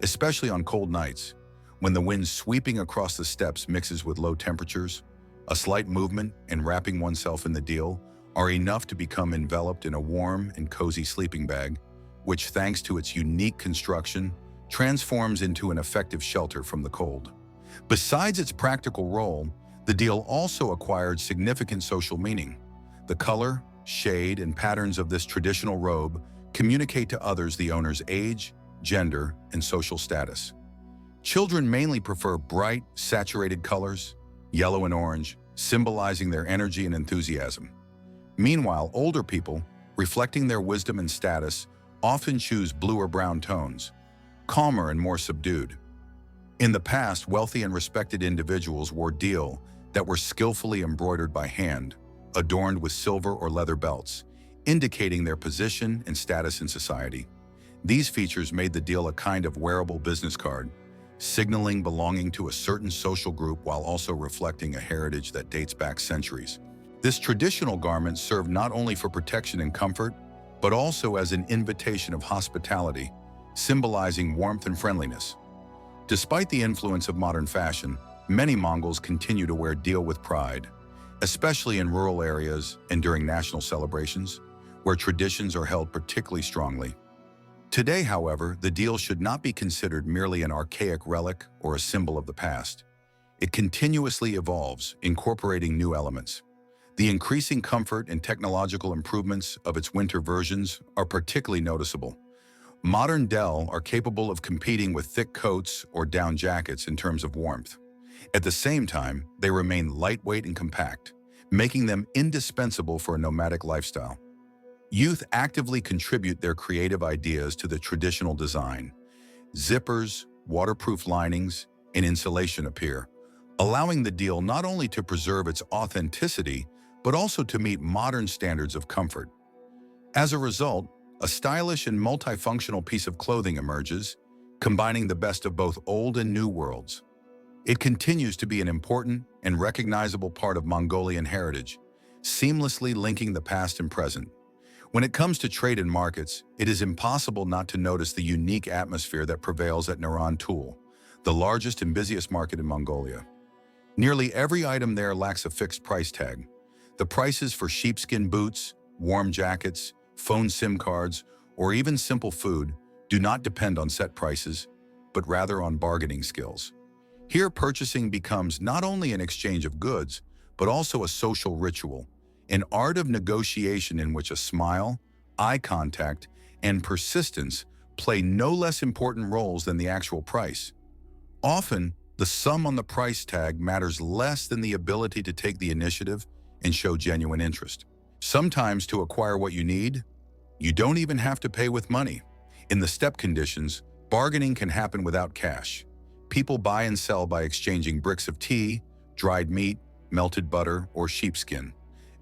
Especially on cold nights, when the wind sweeping across the steppes mixes with low temperatures, a slight movement and wrapping oneself in the del are enough to become enveloped in a warm and cozy sleeping bag, which, thanks to its unique construction, transforms into an effective shelter from the cold. Besides its practical role, the del also acquired significant social meaning. The color, shade, and patterns of this traditional robe communicate to others the owner's age, gender, and social status. Children mainly prefer bright, saturated colors, yellow and orange, symbolizing their energy and enthusiasm. Meanwhile, older people, reflecting their wisdom and status, often choose blue or brown tones, calmer and more subdued. In the past, wealthy and respected individuals wore del that were skillfully embroidered by hand, adorned with silver or leather belts, indicating their position and status in society. These features made the del a kind of wearable business card, signaling belonging to a certain social group while also reflecting a heritage that dates back centuries. This traditional garment served not only for protection and comfort, but also as an invitation of hospitality, symbolizing warmth and friendliness. Despite the influence of modern fashion, many Mongols continue to wear del with pride, especially in rural areas and during national celebrations, where traditions are held particularly strongly. Today, however, the del should not be considered merely an archaic relic or a symbol of the past. It continuously evolves, incorporating new elements. The increasing comfort and technological improvements of its winter versions are particularly noticeable. Modern del are capable of competing with thick coats or down jackets in terms of warmth. At the same time, they remain lightweight and compact, making them indispensable for a nomadic lifestyle. Youth actively contribute their creative ideas to the traditional design. Zippers, waterproof linings, and insulation appear, allowing the del not only to preserve its authenticity, but also to meet modern standards of comfort. As a result, a stylish and multifunctional piece of clothing emerges, combining the best of both old and new worlds. It continues to be an important and recognizable part of Mongolian heritage, seamlessly linking the past and present. When it comes to trade and markets, it is impossible not to notice the unique atmosphere that prevails at Naran Tool, the largest and busiest market in Mongolia. Nearly every item there lacks a fixed price tag. The prices for sheepskin boots, warm jackets, phone SIM cards, or even simple food do not depend on set prices, but rather on bargaining skills. Here, purchasing becomes not only an exchange of goods, but also a social ritual, an art of negotiation in which a smile, eye contact, and persistence play no less important roles than the actual price. Often, the sum on the price tag matters less than the ability to take the initiative and show genuine interest. Sometimes, to acquire what you need, you don't even have to pay with money. In the steppe conditions, bargaining can happen without cash. People buy and sell by exchanging bricks of tea, dried meat, melted butter, or sheepskin.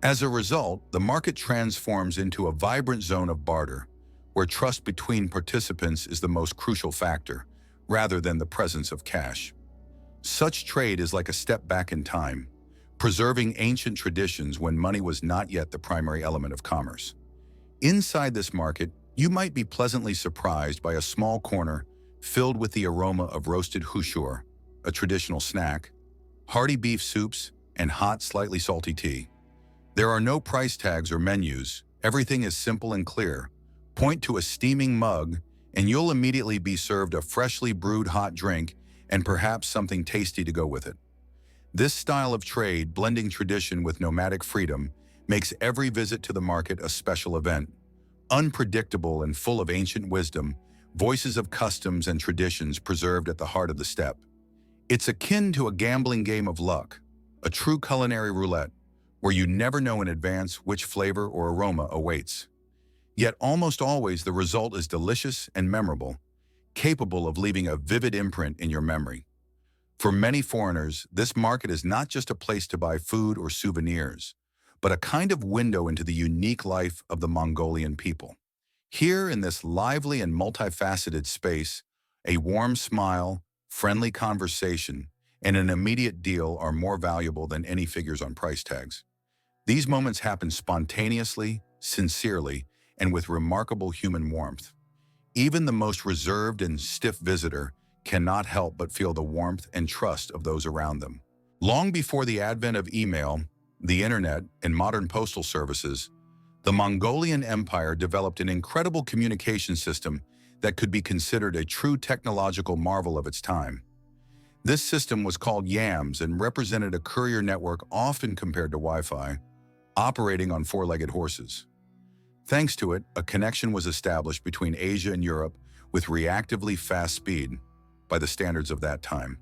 As a result, the market transforms into a vibrant zone of barter, where trust between participants is the most crucial factor, rather than the presence of cash. Such trade is like a step back in time, preserving ancient traditions when money was not yet the primary element of commerce. Inside this market, you might be pleasantly surprised by a small corner filled with the aroma of roasted hushur, a traditional snack, hearty beef soups, and hot, slightly salty tea. There are no price tags or menus. Everything is simple and clear. Point to a steaming mug, and you'll immediately be served a freshly brewed hot drink and perhaps something tasty to go with it. This style of trade, blending tradition with nomadic freedom, makes every visit to the market a special event. Unpredictable and full of ancient wisdom, voices of customs and traditions preserved at the heart of the steppe. It's akin to a gambling game of luck, a true culinary roulette, where you never know in advance which flavor or aroma awaits. Yet almost always the result is delicious and memorable, capable of leaving a vivid imprint in your memory. For many foreigners, this market is not just a place to buy food or souvenirs, but a kind of window into the unique life of the Mongolian people. Here in this lively and multifaceted space, a warm smile, friendly conversation, and an immediate deal are more valuable than any figures on price tags. These moments happen spontaneously, sincerely, and with remarkable human warmth. Even the most reserved and stiff visitor cannot help but feel the warmth and trust of those around them. Long before the advent of email, the internet, and modern postal services, the Mongolian Empire developed an incredible communication system that could be considered a true technological marvel of its time. This system was called YAMS and represented a courier network often compared to Wi-Fi, operating on four-legged horses. Thanks to it, a connection was established between Asia and Europe with reactively fast speed by the standards of that time.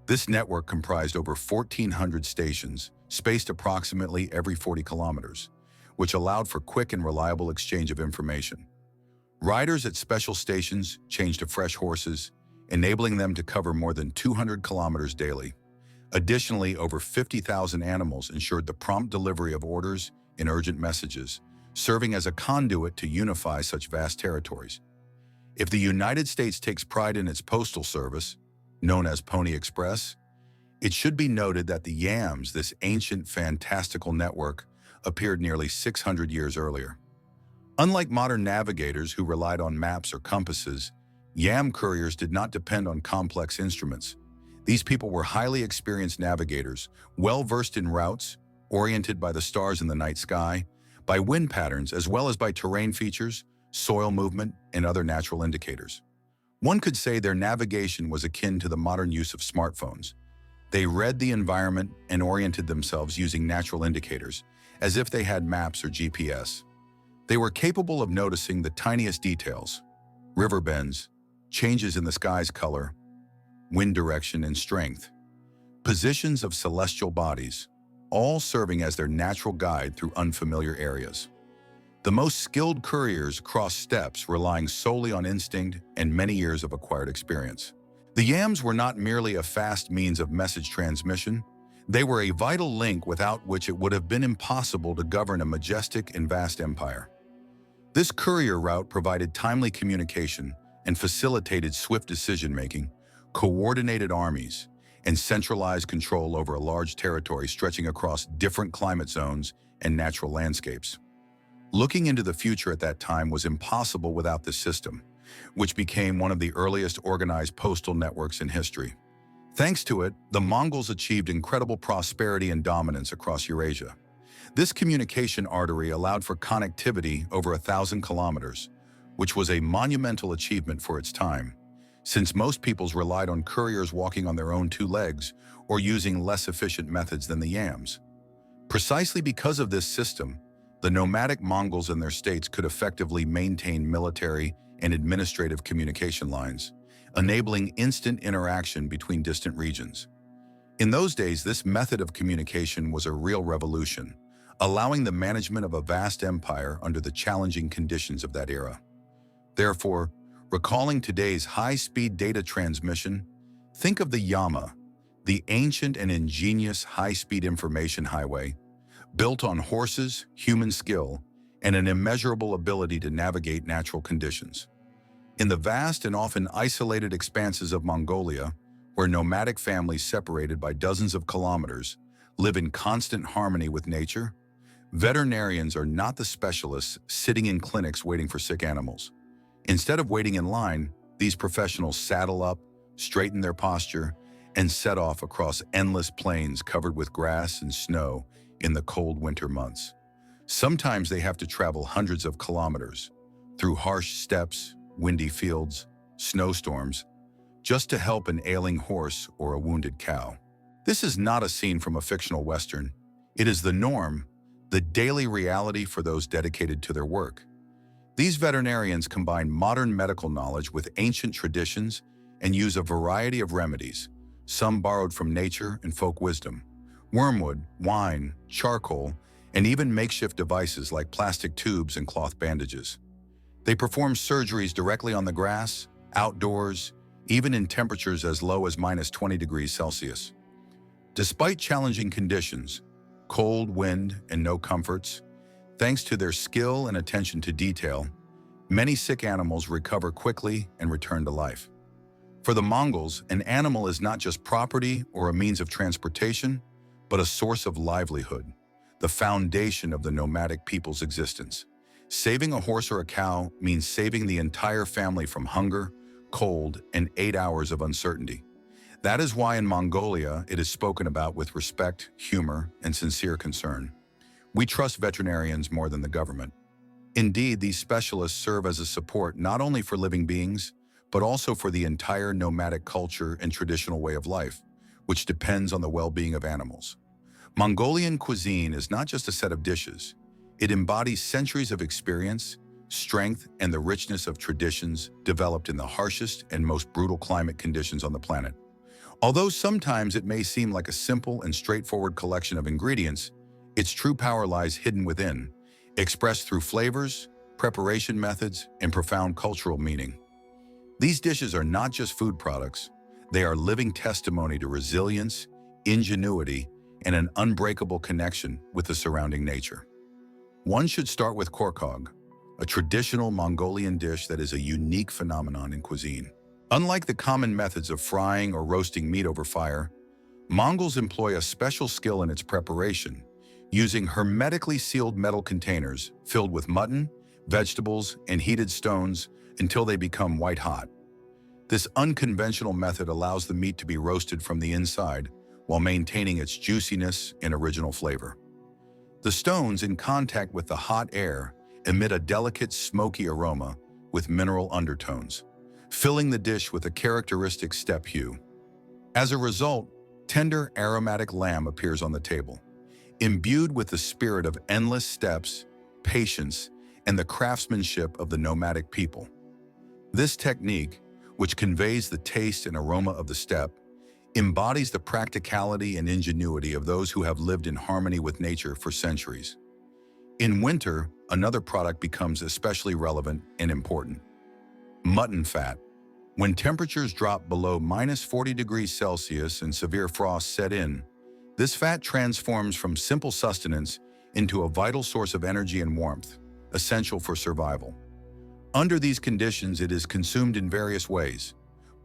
This network comprised over 1,400 stations, spaced approximately every 40 kilometers, which allowed for quick and reliable exchange of information. Riders at special stations changed to fresh horses, enabling them to cover more than 200 kilometers daily. Additionally, over 50,000 animals ensured the prompt delivery of orders and urgent messages, serving as a conduit to unify such vast territories. If the United States takes pride in its postal service, known as Pony Express, it should be noted that the YAMS, this ancient fantastical network, appeared nearly 600 years earlier. Unlike modern navigators who relied on maps or compasses, YAM couriers did not depend on complex instruments. These people were highly experienced navigators, well-versed in routes, oriented by the stars in the night sky, by wind patterns, as well as by terrain features, soil movement, and other natural indicators. One could say their navigation was akin to the modern use of smartphones. They read the environment and oriented themselves using natural indicators, as if they had maps or GPS. They were capable of noticing the tiniest details: river bends, changes in the sky's color, wind direction and strength, positions of celestial bodies, all serving as their natural guide through unfamiliar areas. The most skilled couriers crossed steppes relying solely on instinct and many years of acquired experience. The YAMS were not merely a fast means of message transmission. They were a vital link without which it would have been impossible to govern a majestic and vast empire. This courier route provided timely communication and facilitated swift decision-making, coordinated armies, and centralized control over a large territory stretching across different climate zones and natural landscapes. Looking into the future at that time was impossible without this system, which became one of the earliest organized postal networks in history. Thanks to it, the Mongols achieved incredible prosperity and dominance across Eurasia. This communication artery allowed for connectivity over 1,000 kilometers, which was a monumental achievement for its time, since most peoples relied on couriers walking on their own two legs or using less efficient methods than the YAMS. Precisely because of this system, the nomadic Mongols and their states could effectively maintain military and administrative communication lines, enabling instant interaction between distant regions. In those days, this method of communication was a real revolution, allowing the management of a vast empire under the challenging conditions of that era. Therefore, recalling today's high-speed data transmission, think of the Yama, the ancient and ingenious high-speed information highway, built on horses, human skill, and an immeasurable ability to navigate natural conditions. In the vast and often isolated expanses of Mongolia, where nomadic families separated by dozens of kilometers live in constant harmony with nature, veterinarians are not the specialists sitting in clinics waiting for sick animals. Instead of waiting in line, These professionals saddle up, straighten their posture, and set off across endless plains covered with grass and snow in the cold winter months. Sometimes they have to travel hundreds of kilometers through harsh steppes, windy fields, snowstorms, just to help an ailing horse or a wounded cow. This is not a scene from a fictional Western. It is the norm, the daily reality for those dedicated to their work. These veterinarians combine modern medical knowledge with ancient traditions and use a variety of remedies, some borrowed from nature and folk wisdom: wormwood, wine, charcoal, and even makeshift devices like plastic tubes and cloth bandages. They perform surgeries directly on the grass, outdoors, even in temperatures as low as -20 degrees Celsius. Despite challenging conditions, cold, wind, and no comforts, thanks to their skill and attention to detail, many sick animals recover quickly and return to life. For the Mongols, an animal is not just property or a means of transportation, but a source of livelihood, the foundation of the nomadic people's existence. Saving a horse or a cow means saving the entire family from hunger, cold, and 8 hours of uncertainty. That is why in Mongolia it is spoken about with respect, humor, and sincere concern. We trust veterinarians more than the government. Indeed, these specialists serve as a support not only for living beings, but also for the entire nomadic culture and traditional way of life, which depends on the well-being of animals. Mongolian cuisine is not just a set of dishes. It embodies centuries of experience, strength, and the richness of traditions developed in the harshest and most brutal climate conditions on the planet. Although sometimes it may seem like a simple and straightforward collection of ingredients, its true power lies hidden within, expressed through flavors, preparation methods, and profound cultural meaning. These dishes are not just food products. They are living testimony to resilience, ingenuity, and an unbreakable connection with the surrounding nature. One should start with korkog, a traditional Mongolian dish that is a unique phenomenon in cuisine. Unlike the common methods of frying or roasting meat over fire, Mongols employ a special skill in its preparation, using hermetically sealed metal containers filled with mutton, vegetables, and heated stones until they become white hot. This unconventional method allows the meat to be roasted from the inside while maintaining its juiciness and original flavor. The stones, in contact with the hot air, emit a delicate, smoky aroma with mineral undertones, filling the dish with a characteristic steppe hue. As a result, tender, aromatic lamb appears on the table, imbued with the spirit of endless steppes, patience, and the craftsmanship of the nomadic people. This technique, which conveys the taste and aroma of the steppe, embodies the practicality and ingenuity of those who have lived in harmony with nature for centuries. In winter, another product becomes especially relevant and important: mutton fat. When temperatures drop below -40 degrees Celsius and severe frosts set in, this fat transforms from simple sustenance into a vital source of energy and warmth, essential for survival. Under these conditions, it is consumed in various ways: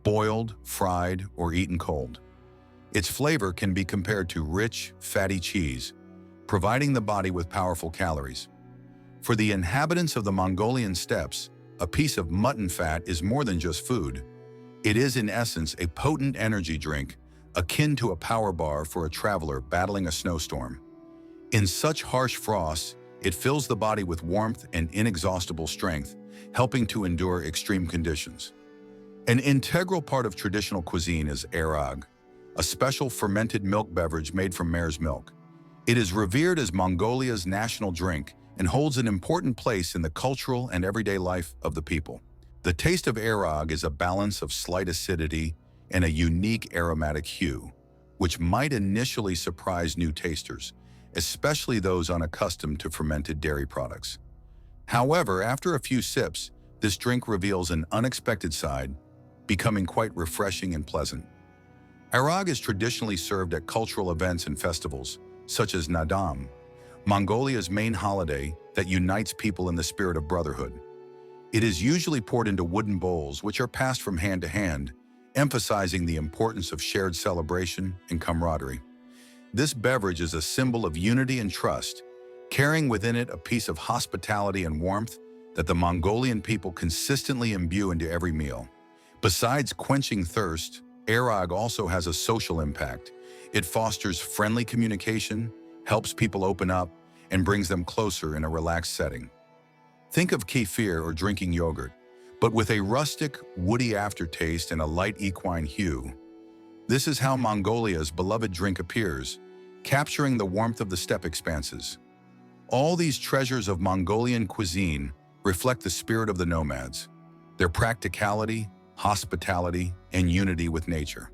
boiled, fried, or eaten cold. Its flavor can be compared to rich, fatty cheese, providing the body with powerful calories. For the inhabitants of the Mongolian steppes, a piece of mutton fat is more than just food. It is, in essence, a potent energy drink, akin to a power bar for a traveler battling a snowstorm. In such harsh frosts, it fills the body with warmth and inexhaustible strength, helping to endure extreme conditions. An integral part of traditional cuisine is aerog, a special fermented milk beverage made from mare's milk. It is revered as Mongolia's national drink and holds an important place in the cultural and everyday life of the people. The taste of aerog is a balance of slight acidity and a unique aromatic hue, which might initially surprise new tasters, especially those unaccustomed to fermented dairy products. However, after a few sips, this drink reveals an unexpected side, becoming quite refreshing and pleasant. Aerog is traditionally served at cultural events and festivals, such as Nadam, Mongolia's main holiday that unites people in the spirit of brotherhood. It is usually poured into wooden bowls, which are passed from hand to hand, emphasizing the importance of shared celebration and camaraderie. This beverage is a symbol of unity and trust, carrying within it a piece of hospitality and warmth that the Mongolian people consistently imbue into every meal. Besides quenching thirst, Airag also has a social impact. It fosters friendly communication, helps people open up, and brings them closer in a relaxed setting. Think of kefir or drinking yogurt, but with a rustic, woody aftertaste and a light equine hue. This is how Mongolia's beloved drink appears, capturing the warmth of the steppe expanses. All these treasures of Mongolian cuisine reflect the spirit of the nomads, their practicality, hospitality, and unity with nature.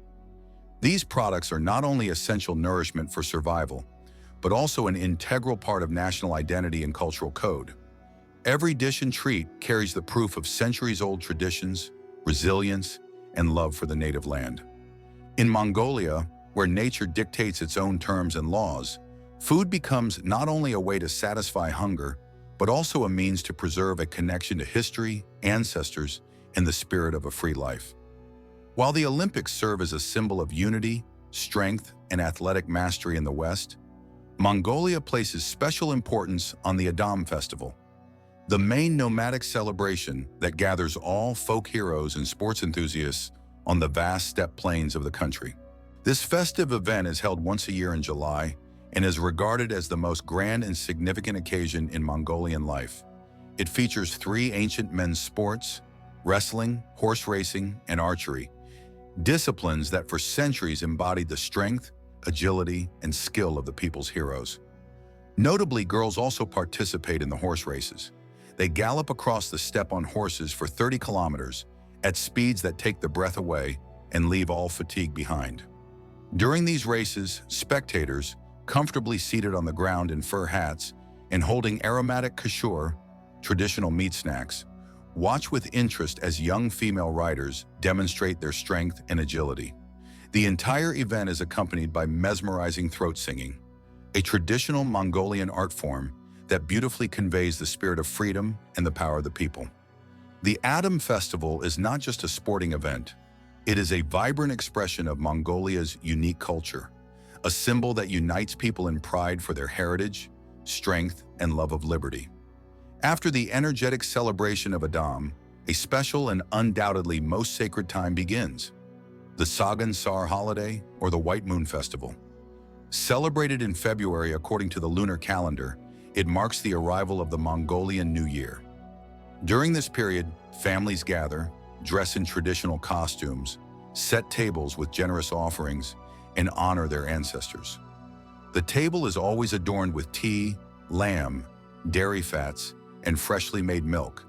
These products are not only essential nourishment for survival, but also an integral part of national identity and cultural code. Every dish and treat carries the proof of centuries-old traditions, resilience, and love for the native land. In Mongolia, where nature dictates its own terms and laws, food becomes not only a way to satisfy hunger, but also a means to preserve a connection to history, ancestors, and the spirit of a free life. While the Olympics serve as a symbol of unity, strength, and athletic mastery in the West, Mongolia places special importance on the Adam Festival, the main nomadic celebration that gathers all folk heroes and sports enthusiasts on the vast steppe plains of the country. This festive event is held once a year in July and is regarded as the most grand and significant occasion in Mongolian life. It features three ancient men's sports: wrestling, horse racing, and archery, disciplines that for centuries embodied the strength, agility, and skill of the people's heroes. Notably, girls also participate in the horse races. They gallop across the steppe on horses for 30 kilometers at speeds that take the breath away and leave all fatigue behind. During these races, spectators, comfortably seated on the ground in fur hats and holding aromatic kashur, traditional meat snacks, watch with interest as young female riders demonstrate their strength and agility. The entire event is accompanied by mesmerizing throat singing, a traditional Mongolian art form that beautifully conveys the spirit of freedom and the power of the people. The Adam Festival is not just a sporting event. It is a vibrant expression of Mongolia's unique culture, a symbol that unites people in pride for their heritage, strength, and love of liberty. After the energetic celebration of Adam, a special and undoubtedly most sacred time begins: the Sagan Sar holiday, or the White Moon Festival. Celebrated in February according to the lunar calendar, it marks the arrival of the Mongolian New Year. During this period, families gather, dress in traditional costumes, set tables with generous offerings, and honor their ancestors. The table is always adorned with tea, lamb, dairy fats, and freshly made milk,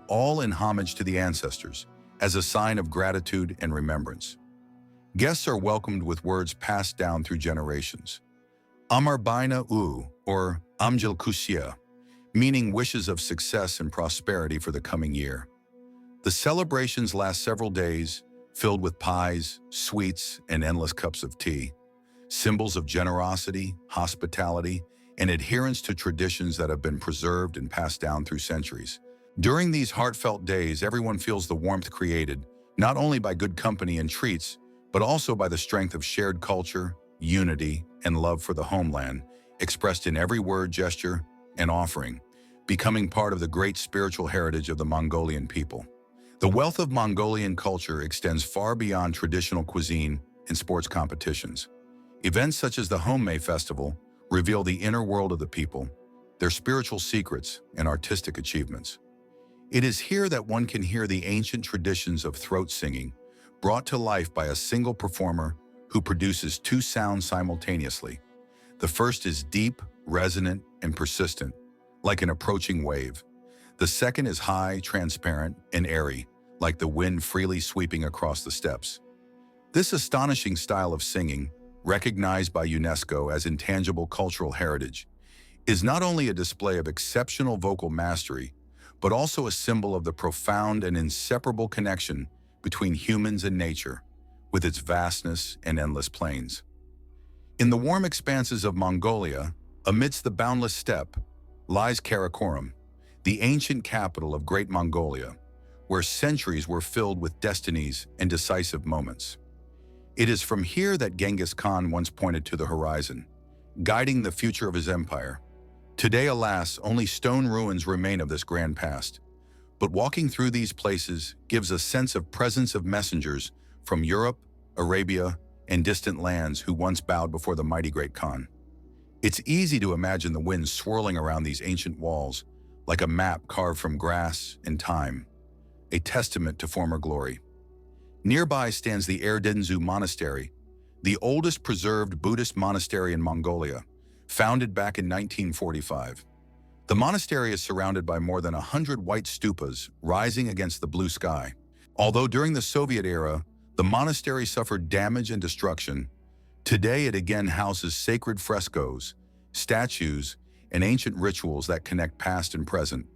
all in homage to the ancestors, as a sign of gratitude and remembrance. Guests are welcomed with words passed down through generations. Amar Baina U, or Amjil Kusia, meaning wishes of success and prosperity for the coming year. The celebrations last several days, filled with pies, sweets, and endless cups of tea, symbols of generosity, hospitality, and adherence to traditions that have been preserved and passed down through centuries. During these heartfelt days, everyone feels the warmth created, not only by good company and treats, but also by the strength of shared culture, unity, and love for the homeland, expressed in every word, gesture, and offering, becoming part of the great spiritual heritage of the Mongolian people. The wealth of Mongolian culture extends far beyond traditional cuisine and sports competitions. Events such as the Homei Festival reveal the inner world of the people, their spiritual secrets, and artistic achievements. It is here that one can hear the ancient traditions of throat singing, brought to life by a single performer who produces two sounds simultaneously. The first is deep, resonant, and persistent, like an approaching wave. The second is high, transparent, and airy, like the wind freely sweeping across the steppes. This astonishing style of singing, recognized by UNESCO as intangible cultural heritage, is not only a display of exceptional vocal mastery, but also a symbol of the profound and inseparable connection between humans and nature, with its vastness and endless plains. In the warm expanses of Mongolia, amidst the boundless steppe, lies Karakorum, the ancient capital of Great Mongolia, where centuries were filled with destinies and decisive moments. It is from here that Genghis Khan once pointed to the horizon, guiding the future of his empire. Today, alas, only stone ruins remain of this grand past. But walking through these places gives a sense of presence of messengers from Europe, Arabia, and distant lands who once bowed before the mighty Great Khan. It's easy to imagine the wind swirling around these ancient walls like a map carved from grass and time, a testament to former glory. Nearby stands the Erdinzu Monastery, the oldest preserved Buddhist monastery in Mongolia, founded back in 1945. The monastery is surrounded by more than 100 white stupas rising against the blue sky. Although during the Soviet era, the monastery suffered damage and destruction, today it again houses sacred frescoes, statues, and ancient rituals that connect past and present.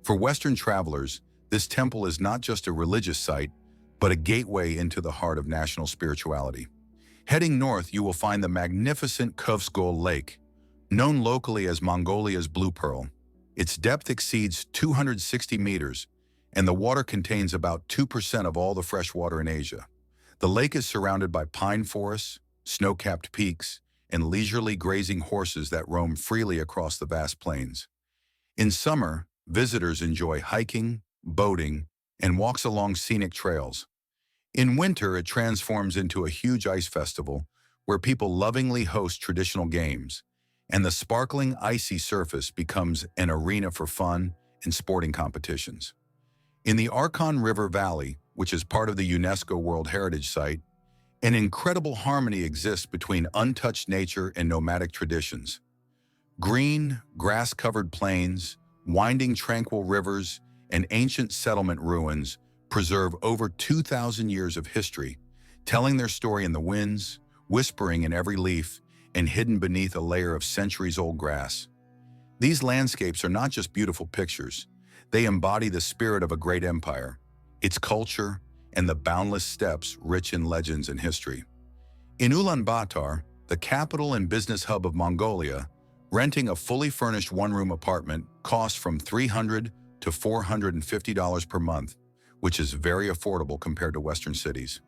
For Western travelers, this temple is not just a religious site, but a gateway into the heart of national spirituality. Heading north, you will find the magnificent Khuvsgol Lake, known locally as Mongolia's Blue Pearl. Its depth exceeds 260 meters, and the water contains about 2% of all the fresh water in Asia. The lake is surrounded by pine forests, snow-capped peaks, and leisurely grazing horses that roam freely across the vast plains. In summer, visitors enjoy hiking, boating, and walks along scenic trails. In winter, it transforms into a huge ice festival where people lovingly host traditional games, and the sparkling icy surface becomes an arena for fun and sporting competitions. In the Arkhan River Valley, which is part of the UNESCO World Heritage Site, an incredible harmony exists between untouched nature and nomadic traditions. Green, grass-covered plains, winding tranquil rivers, and ancient settlement ruins preserve over 2,000 years of history, telling their story in the winds, whispering in every leaf, and hidden beneath a layer of centuries-old grass. These landscapes are not just beautiful pictures. They embody the spirit of a great empire, its culture, and the boundless steppes rich in legends and history. In Ulaanbaatar, the capital and business hub of Mongolia, renting a fully furnished one-room apartment costs from $300 to $450 per month, which is very affordable compared to Western cities.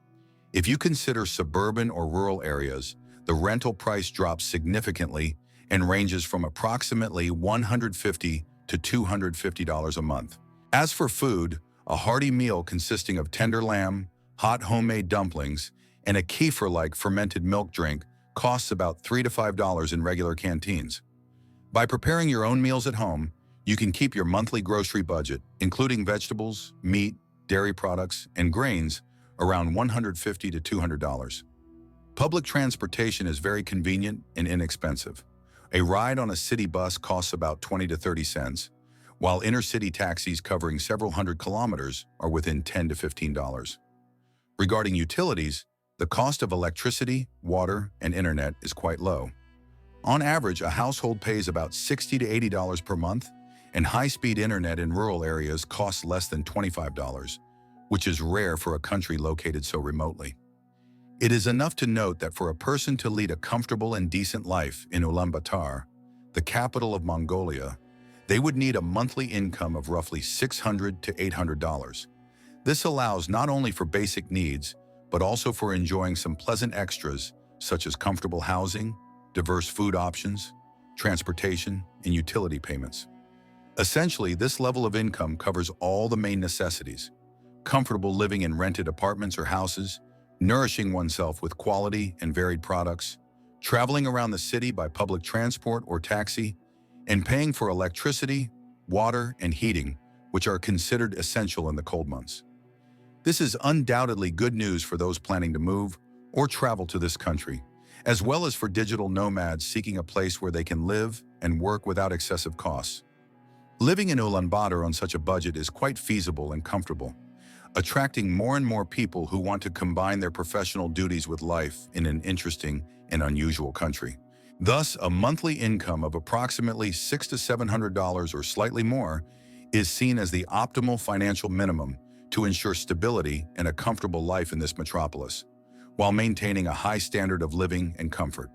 If you consider suburban or rural areas, the rental price drops significantly and ranges from approximately $150 to $250 a month. As for food, a hearty meal consisting of tender lamb, hot homemade dumplings, and a kefir-like fermented milk drink costs about $3 to $5 in regular canteens. By preparing your own meals at home, you can keep your monthly grocery budget, including vegetables, meat, dairy products, and grains, around $150 to $200. Public transportation is very convenient and inexpensive. A ride on a city bus costs about 20 to 30 cents, while inner-city taxis covering several hundred kilometers are within $10 to $15. Regarding utilities, the cost of electricity, water, and internet is quite low. On average, a household pays about $60 to $80 per month, and high-speed internet in rural areas costs less than $25, which is rare for a country located so remotely. It is enough to note that for a person to lead a comfortable and decent life in Ulaanbaatar, the capital of Mongolia, they would need a monthly income of roughly $600 to $800. This allows not only for basic needs, but also for enjoying some pleasant extras such as comfortable housing, diverse food options, transportation, and utility payments. Essentially, this level of income covers all the main necessities: comfortable living in rented apartments or houses, nourishing oneself with quality and varied products, traveling around the city by public transport or taxi, and paying for electricity, water, and heating, which are considered essential in the cold months. This is undoubtedly good news for those planning to move or travel to this country, as well as for digital nomads seeking a place where they can live and work without excessive costs. Living in Ulaanbaatar on such a budget is quite feasible and comfortable, attracting more and more people who want to combine their professional duties with life in an interesting and unusual country. Thus, a monthly income of approximately $600 to $700 or slightly more is seen as the optimal financial minimum to ensure stability and a comfortable life in this metropolis, while maintaining a high standard of living and comfort.